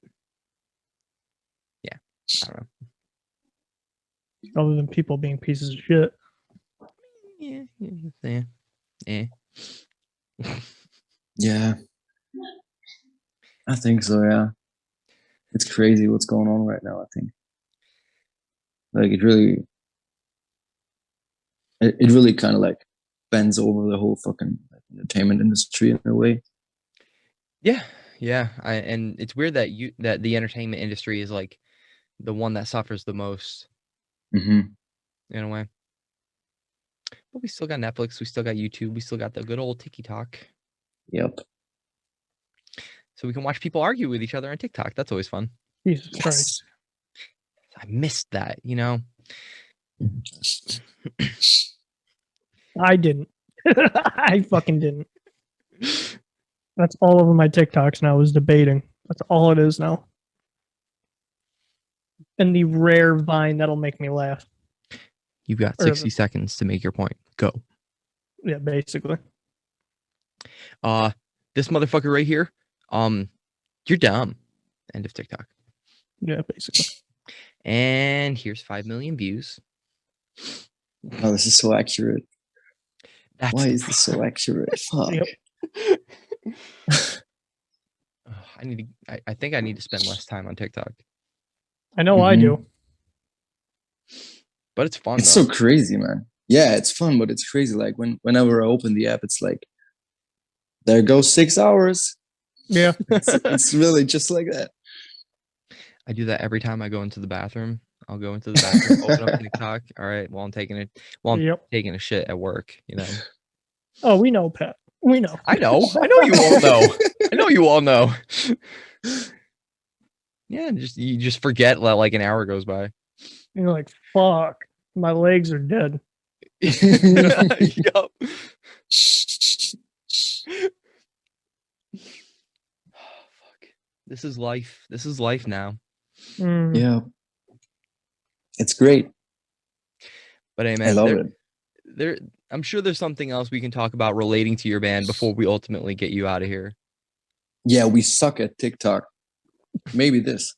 yeah, I don't know. Other than people being pieces of shit. Yeah. Yeah. I think so, yeah. It's crazy what's going on right now, I think. Like it really kind of like bends over the whole fucking entertainment industry in a way. Yeah. And it's weird that the entertainment industry is like the one that suffers the most Mm-hmm. in a way. But we still got Netflix, we still got YouTube, we still got the good old TikTok. Yep. So we can watch people argue with each other on TikTok. That's always fun. Jesus Yes. Christ. I missed that, you know. I didn't. I fucking didn't. That's all over my TikToks now is debating. That's all it is now. And the rare Vine that'll make me laugh. You've got Or 60 seconds to make your point. Go. Yeah, basically. This motherfucker right here, you're dumb. End of TikTok. Yeah, basically. And here's 5 million views. Oh, this is so accurate. That's Why is this so accurate? Fuck. Yep. I think I need to spend less time on TikTok. I know I do. But it's fun. It's so crazy, man. Yeah, it's fun, but it's crazy. Like whenever I open the app, it's like there goes 6 hours. Yeah. It's really just like that. I do that every time I go into the bathroom. I'll go into the bathroom, open up TikTok. All right, while I'm taking a shit at work, you know. Oh, we know, Pat. We know. I know you all know. I know you all know. Yeah, you just forget that like an hour goes by. And you're like, fuck, my legs are dead. Yup. Fuck. This is life. This is life now. Yeah. It's great. But hey, man, I love it. I'm sure there's something else we can talk about relating to your band before we ultimately get you out of here. Yeah, we suck at TikTok. Maybe this.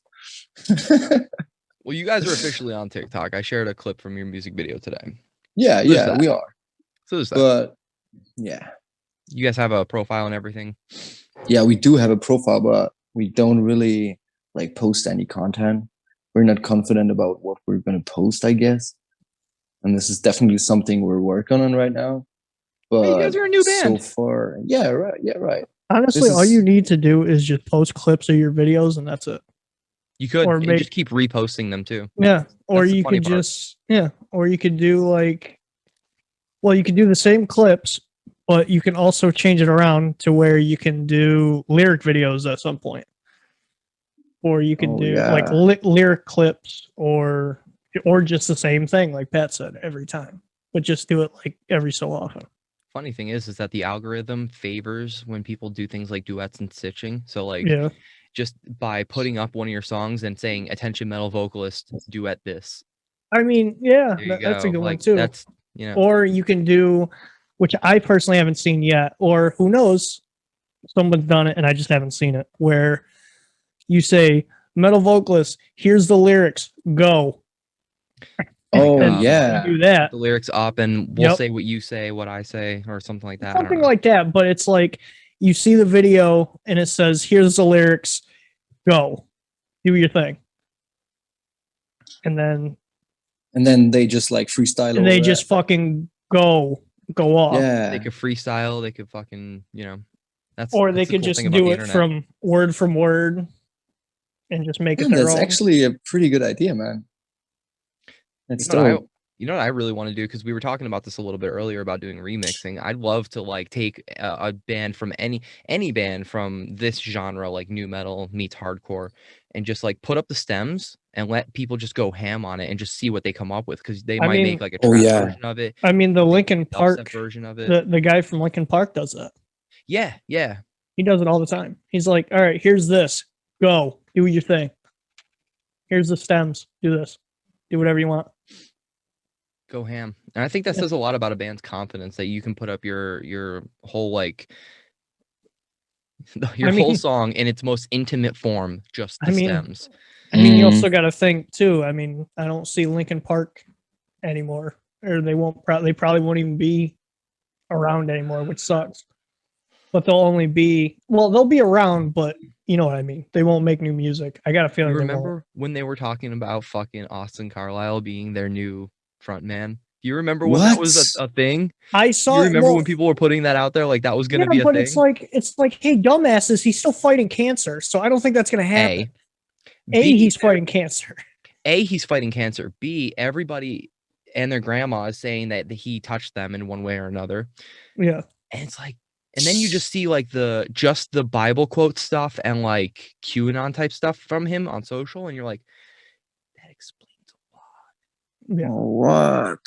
Well, you guys are officially on TikTok. I shared a clip from your music video today. Yeah, we are. So there's that. But yeah. You guys have a profile and everything? Yeah, we do have a profile, but we don't really like post any content. We're not confident about what we're going to post, I guess. And this is definitely something we're working on right now. But you guys are a new band. So far, yeah, right. Honestly, all you need to do is just post clips of your videos, and that's it. You could and just keep reposting them too. Yeah, or you could just or you could do like, well, you could do the same clips, but you can also change it around to where you can do lyric videos at some point, or you could do like lyric clips, or just the same thing, like Pat said, every time, but just do it like every so often. Funny thing is that the algorithm favors when people do things like duets and stitching. So like, just by putting up one of your songs and saying "attention metal vocalist, duet this." I mean, yeah, that's a good one too. That's, you know. Or you can do, which I personally haven't seen yet, or who knows, someone's done it and I just haven't seen it, where you say, metal vocalist, here's the lyrics, go. Oh, yeah. Do that. The lyrics up and we'll say what you say, what I say, or something like that. Something like that, but it's like you see the video and it says, here's the lyrics, go. Do your thing. And then they just like freestyle. And they just fucking go. go off. Yeah. They could freestyle. They could fucking, you know, Or that's they the could cool just thing about do the it internet. from word and just make it Man, their that's own. actually a pretty good idea, man. That's dope. You know what I really want to do, because we were talking about this a little bit earlier about doing remixing. I'd love to like take a band from any band from this genre, like new metal meets hardcore, and just like put up the stems and let people just go ham on it and just see what they come up with, because they might make like a trap version of it. I mean, the they might Linkin make a dubstep Park version of it. the guy from Linkin Park does that. Yeah. He does it all the time. He's like, all right, here's this. Go. Do your thing. Here's the stems. Do this. Do whatever you want. Go ham. And I think that says a lot about a band's confidence, that you can put up your whole like whole song in its most intimate form, just the stems. I mean, you also got to think too. I mean, I don't see Linkin Park anymore, or they probably won't even be around anymore, which sucks. But they'll be around, but you know what I mean. They won't make new music. I got a feeling. You remember when they were talking about fucking Austin Carlisle being their new front man? Do you remember when that was a thing? I saw. You remember when people were putting that out there, like that was going to be a thing? It's like, hey, dumbasses, he's still fighting cancer, so I don't think that's going to happen. He's fighting cancer. He's fighting cancer. B, everybody and their grandma is saying that he touched them in one way or another. Yeah, and it's like. And then you just see like the Bible quote stuff and like QAnon type stuff from him on social, and you're like, that explains a lot. Yeah. What?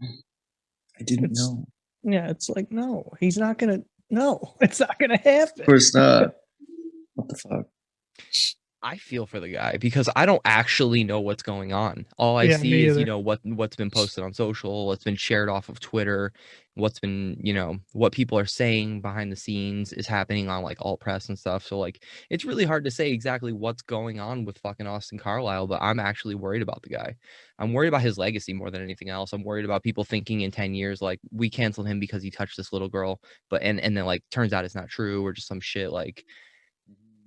I didn't know. Yeah, it's like, no, he's not gonna. No, it's not gonna happen. Of course not. What the fuck? I feel for the guy because I don't actually know what's going on. All I see is, what's been posted on social, what's been shared off of Twitter, what's been, what people are saying behind the scenes is happening on like alt press and stuff. So like, it's really hard to say exactly what's going on with fucking Austin Carlisle, but I'm actually worried about the guy. I'm worried about his legacy more than anything else. I'm worried about people thinking in 10 years, like we canceled him because he touched this little girl, but, and then like, turns out it's not true or just some shit like,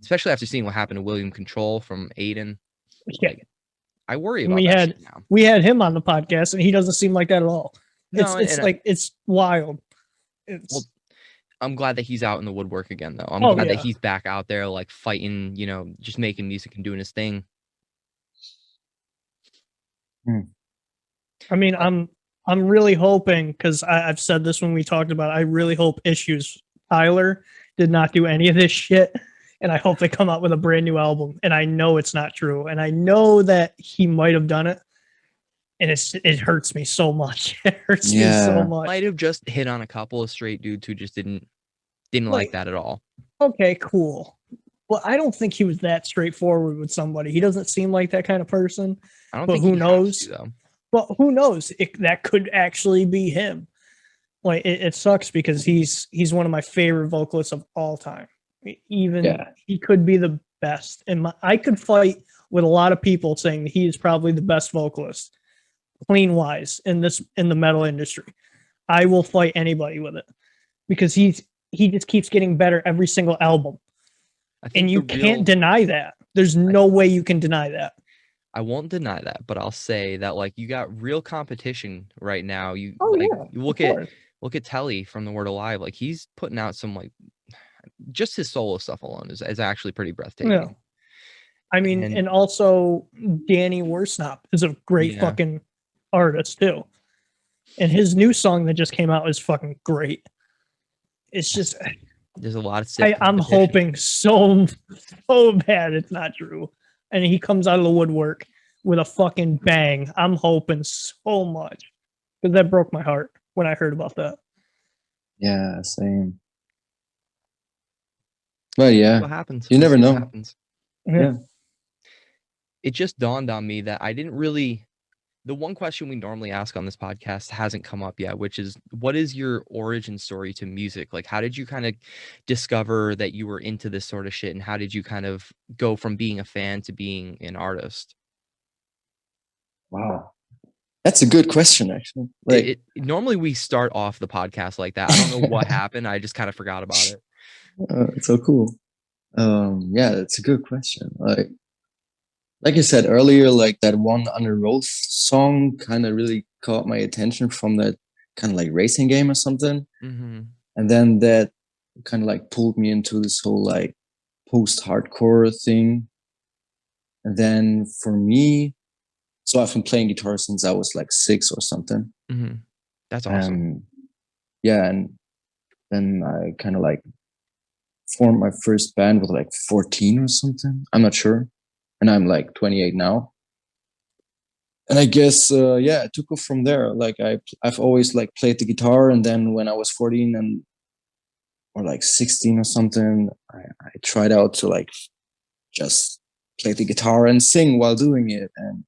especially after seeing what happened to William Control from Aiden. Yeah. Like, I worry about that shit now. We had him on the podcast and he doesn't seem like that at all. It's wild. Well, I'm glad that he's out in the woodwork again, though. I'm glad that he's back out there, like fighting, just making music and doing his thing. I mean, I'm really hoping, because I've said this when we talked about it, I really hope Issues Tyler did not do any of this shit. And I hope they come out with a brand new album. And I know it's not true. And I know that he might have done it. And it hurts me so much. It hurts me so much. Might have just hit on a couple of straight dudes who just didn't like that at all. Okay, cool. Well, I don't think he was that straightforward with somebody. He doesn't seem like that kind of person. I don't think who knows? Though. But who knows? That could actually be him. Like it sucks because he's one of my favorite vocalists of all time. He could be the best, and I could fight with a lot of people saying he is probably the best vocalist, clean wise, in the metal industry. I will fight anybody with it because he just keeps getting better every single album, and you can't deny that. There's no way you can deny that. I won't deny that, but I'll say that like you got real competition right now. You look at Telly from The Word Alive, like he's putting out some like. Just his solo stuff alone is actually pretty breathtaking. Yeah. I mean, and also Danny Worsnop is a great fucking artist too. And his new song that just came out is fucking great. It's just there's a lot of I'm hoping so bad it's not true. And he comes out of the woodwork with a fucking bang. I'm hoping so much. Because that broke my heart when I heard about that. Yeah, same. But yeah, what happens? You never know. Yeah. It just dawned on me that I didn't really. The one question we normally ask on this podcast hasn't come up yet, which is, what is your origin story to music? Like, how did you kind of discover that you were into this sort of shit, and how did you kind of go from being a fan to being an artist? Wow. That's a good question, actually. Like, normally we start off the podcast like that. I don't know what happened. I just kind of forgot about it. It's so cool. Yeah, that's a good question. Like I said earlier, like that one Under Rose song kind of really caught my attention from that kind of like racing game or something. Mm-hmm. And then that kind of like pulled me into this whole like post-hardcore thing. And then for me, so I've been playing guitar since I was like 6 or something. Mm-hmm. That's awesome. And yeah, and then I kind of like formed my first band with like 14 or something. I'm not sure. And I'm like 28 now. And I guess yeah, it took off from there. Like I've always like played the guitar, and then when I was 14 and or like 16 or something, I tried out to like just play the guitar and sing while doing it. And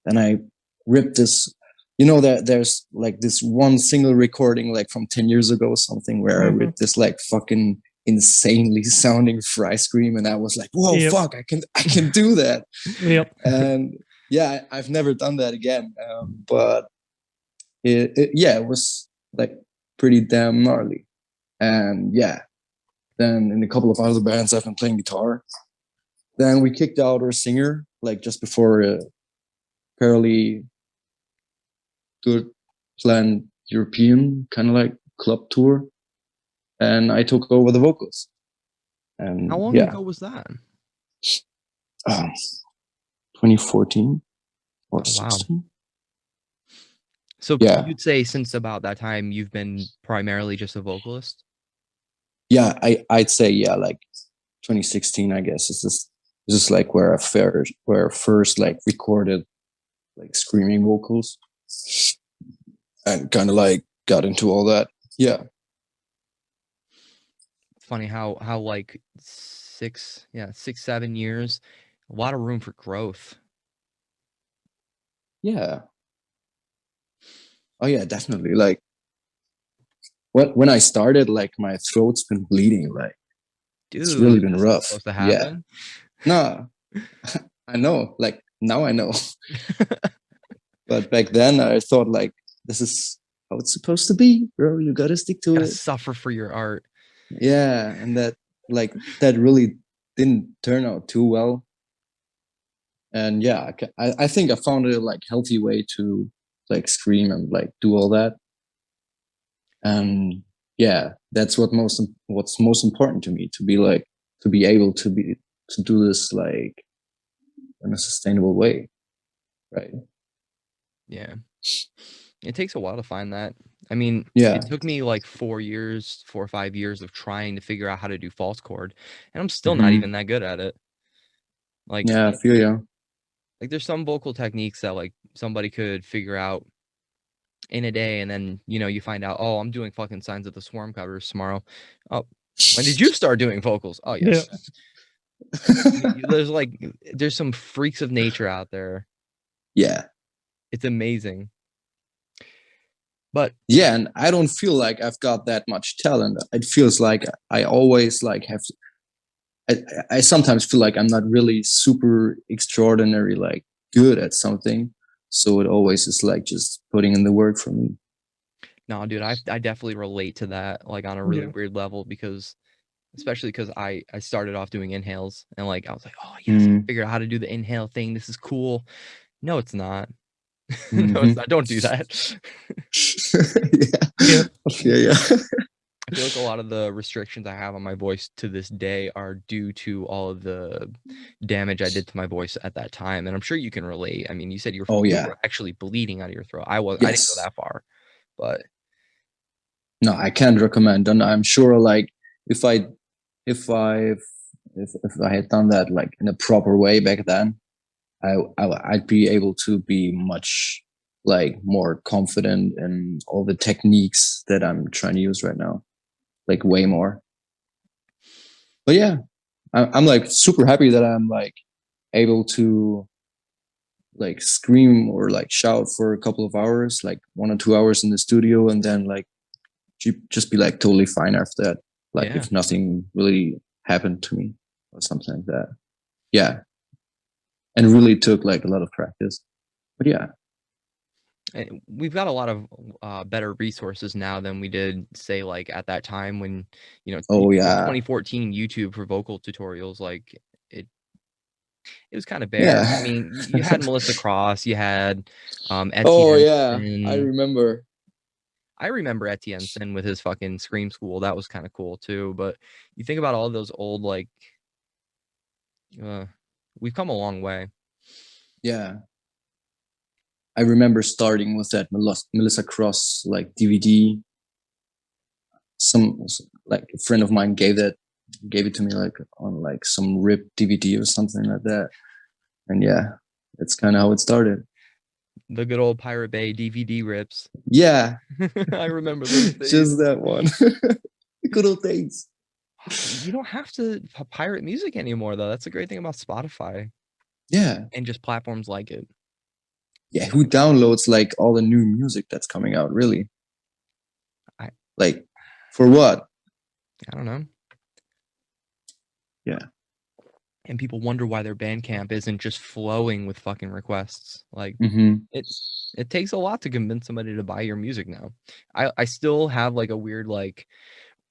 then I ripped this, you know, that there's like this one single recording like from 10 years ago or something where I ripped this like fucking insanely sounding Fry scream, and I was like, whoa, fuck, I can do that. And yeah, I've never done that again. But it was like pretty damn gnarly. And yeah, then in a couple of other bands I've been playing guitar. Then we kicked out our singer like just before a fairly good planned European kind of like club tour, and I took over the vocals. And how long ago was that? 2014 or 16. Wow. So yeah, you'd say since about that time you've been primarily just a vocalist? Yeah, I'd say yeah, like 2016, I guess. This is like where I first like recorded like screaming vocals and kind of like got into all that. Yeah. It's funny how like 6-7 years, a lot of room for growth. Yeah. Oh yeah, definitely. Like when I started, like my throat's been bleeding. Like dude, it's really been rough. Supposed to happen? Yeah. No, I know. Like now I know. But back then I thought like this is how it's supposed to be, bro. You gotta stick to it. Suffer for your art. Yeah, and that really didn't turn out too well. And yeah, I think I found a like healthy way to like scream and like do all that. And yeah, that's what's most important to me, to be able to do this like in a sustainable way, right? Yeah, it takes a while to find that. I mean, yeah, it took me like 4 or 5 years of trying to figure out how to do false chord, and I'm still not even that good at it. Like, yeah, I feel you. Like there's some vocal techniques that like somebody could figure out in a day, and then you find out, oh, I'm doing fucking Signs of the Swarm covers tomorrow. Oh, when did you start doing vocals? Oh yes. There's some freaks of nature out there. Yeah, it's amazing. But yeah, and I don't feel like I've got that much talent. It feels like I always like have. I sometimes feel like I'm not really super extraordinary, like good at something. So it always is like just putting in the work for me. No, dude, I definitely relate to that, like on a really weird level, especially because I started off doing inhales, and like I was like, oh yes, I figured out how to do the inhale thing. This is cool. No, it's not. No, it's not. Don't do that. yeah. I feel like a lot of the restrictions I have on my voice to this day are due to all of the damage I did to my voice at that time. And I'm sure you can relate. I mean, you said you were actually bleeding out of your throat. I didn't go that far, but no, I can't recommend. And I'm sure like if I had done that like in a proper way back then, I'd be able to be much like more confident in all the techniques that I'm trying to use right now. Like way more. But yeah, I'm like super happy that I'm like able to like scream or like shout for a couple of hours, like 1 or 2 hours in the studio, and then like just be like totally fine after that. Like if nothing really happened to me or something like that. Yeah. And it really took like a lot of practice. But yeah. We've got a lot of better resources now than we did, say, like at that time when 2014 YouTube for vocal tutorials, like it was kind of bare. I mean, you had Melissa Cross, you had Etsy I remember. I remember Etienne Sin with his fucking Scream School. That was kind of cool too. But you think about all those old like, we've come a long way. Yeah. I remember starting with that Melissa Cross like DVD. Some like a friend of mine gave it to me like on like some ripped DVD or something like that. And yeah, that's kind of how it started. The good old Pirate Bay DVD rips. Yeah. I remember those days. Just that one. Good old days. You don't have to pirate music anymore, though. That's the great thing about Spotify. Yeah. And just platforms like it. Yeah, who downloads like all the new music that's coming out, really? Like, for what? I don't know. Yeah. And people wonder why their Bandcamp isn't just flowing with fucking requests. Like, it takes a lot to convince somebody to buy your music now. I still have like a weird like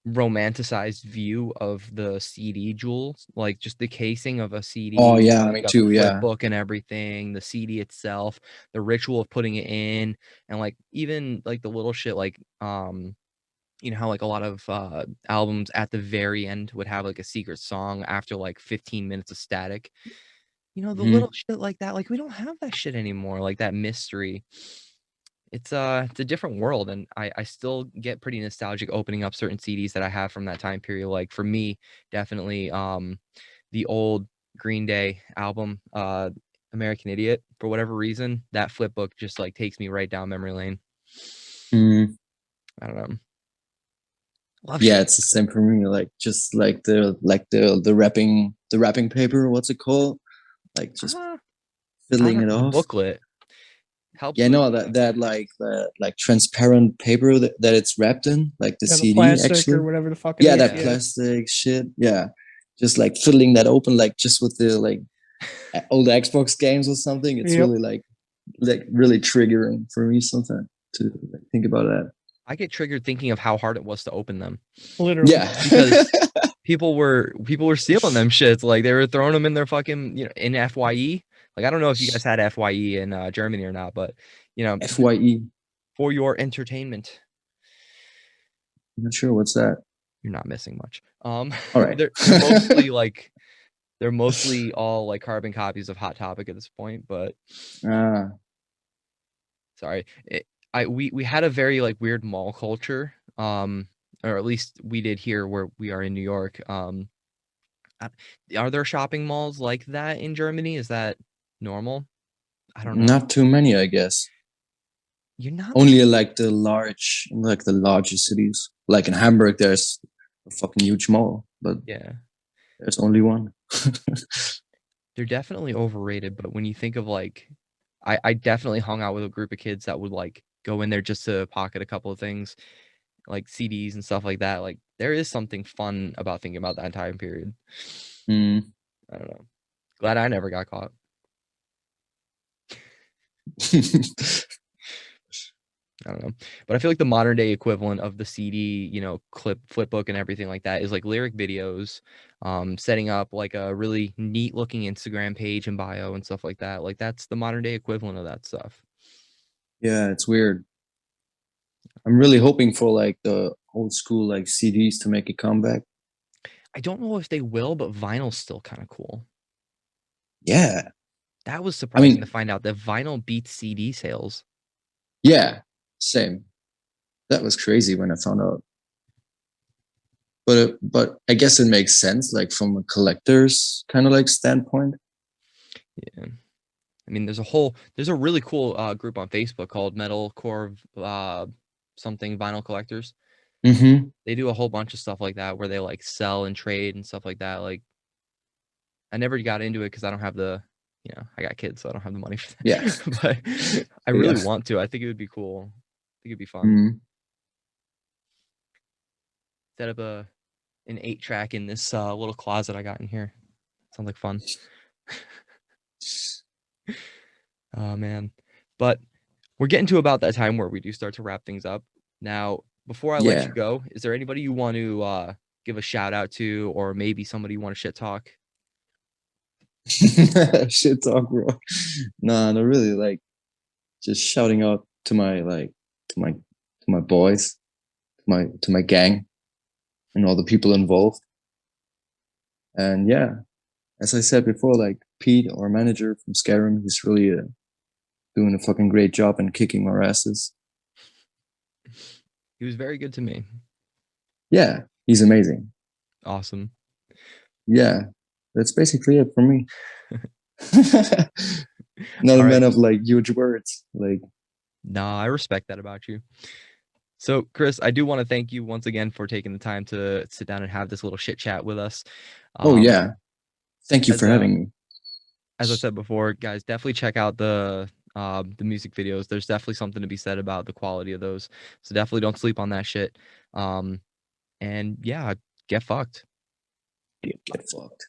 romanticized view of the CD jewels, like just the casing of a CD. Oh yeah, you me got too. the flip Yeah. book and everything, the CD itself, the ritual of putting it in, and like even like the little shit like you know how like a lot of albums at the very end would have like a secret song after like 15 minutes of static. You know, the little shit like that, like we don't have that shit anymore, like that mystery. It's a different world, and I still get pretty nostalgic opening up certain CDs that I have from that time period. Like for me, definitely the old Green Day album, American Idiot. For whatever reason, that flip book just like takes me right down memory lane. I don't know. Yeah, it's the same for me. Like just like the wrapping paper. What's it called? Like just fiddling it off. The booklet helps. Yeah, no, that like transparent paper that it's wrapped in, like the CD plastic actually, or whatever the fuck. It yeah, is. that plastic shit. Yeah, just like fiddling that open, like just with the like old Xbox games or something. It's really like really triggering for me sometimes to like, think about that. I get triggered thinking of how hard it was to open them. Literally. Yeah. Because people were stealing them shits. Like they were throwing them in their fucking, you know, in FYE. Like I don't know if you guys had FYE in Germany or not, but you know, FYE for your entertainment. I'm not sure what's that. You're not missing much. All right. They're mostly like they're mostly all like carbon copies of Hot Topic at this point, but sorry. We had a very like weird mall culture, or at least we did here where we are in New York. Are there shopping malls like that in Germany? Is that normal? I don't know. Not too many, I guess. You're not only like the larger cities. Like in Hamburg, there's a fucking huge mall, but yeah, there's only one. They're definitely overrated, but when you think of like, I definitely hung out with a group of kids that would like go in there just to pocket a couple of things, like CDs and stuff like that. Like there is something fun about thinking about that time period. I don't know. Glad I never got caught. I don't know, but I feel like the modern day equivalent of the CD, you know, flip book and everything like that is like lyric videos, setting up like a really neat looking Instagram page and bio and stuff like that. Like that's the modern day equivalent of that stuff. Yeah, it's weird. I'm really hoping for like the old school like CDs to make a comeback. I don't know if they will, but vinyl's still kind of cool. Yeah. That was surprising to find out that vinyl beats CD sales. Yeah, same. That was crazy when I found out. But I guess it makes sense, like from a collector's kind of like standpoint. Yeah. I mean, there's a really cool group on Facebook called Metalcore something vinyl collectors. They do a whole bunch of stuff like that where they like sell and trade and stuff like that. Like I never got into it because I don't have the, you know, I got kids, so I don't have the money for that. Yeah. But I really want to. I think it would be cool. I think it'd be fun. Set up an 8-track in this little closet I got in here. Sounds like fun. Oh man. But we're getting to about that time where we do start to wrap things up. Now, before I let you go, is there anybody you want to give a shout out to, or maybe somebody you want to shit talk? Shit talk, bro. Nah, not really. Like just shouting out to my my boys, to my gang, and all the people involved. And yeah, as I said before, like Pete, our manager from Skyrim, he's really doing a fucking great job and kicking our asses. He was very good to me. Yeah, he's amazing. Awesome. Yeah, that's basically it for me. Not a All right. man of like huge words. Like, Nah, I respect that about you. So, Chris, I do want to thank you once again for taking the time to sit down and have this little chit chat with us. oh yeah, thank you for having me. As I said before, guys, definitely check out the music videos. There's definitely something to be said about the quality of those. So definitely don't sleep on that shit. And yeah, get fucked. Get fucked.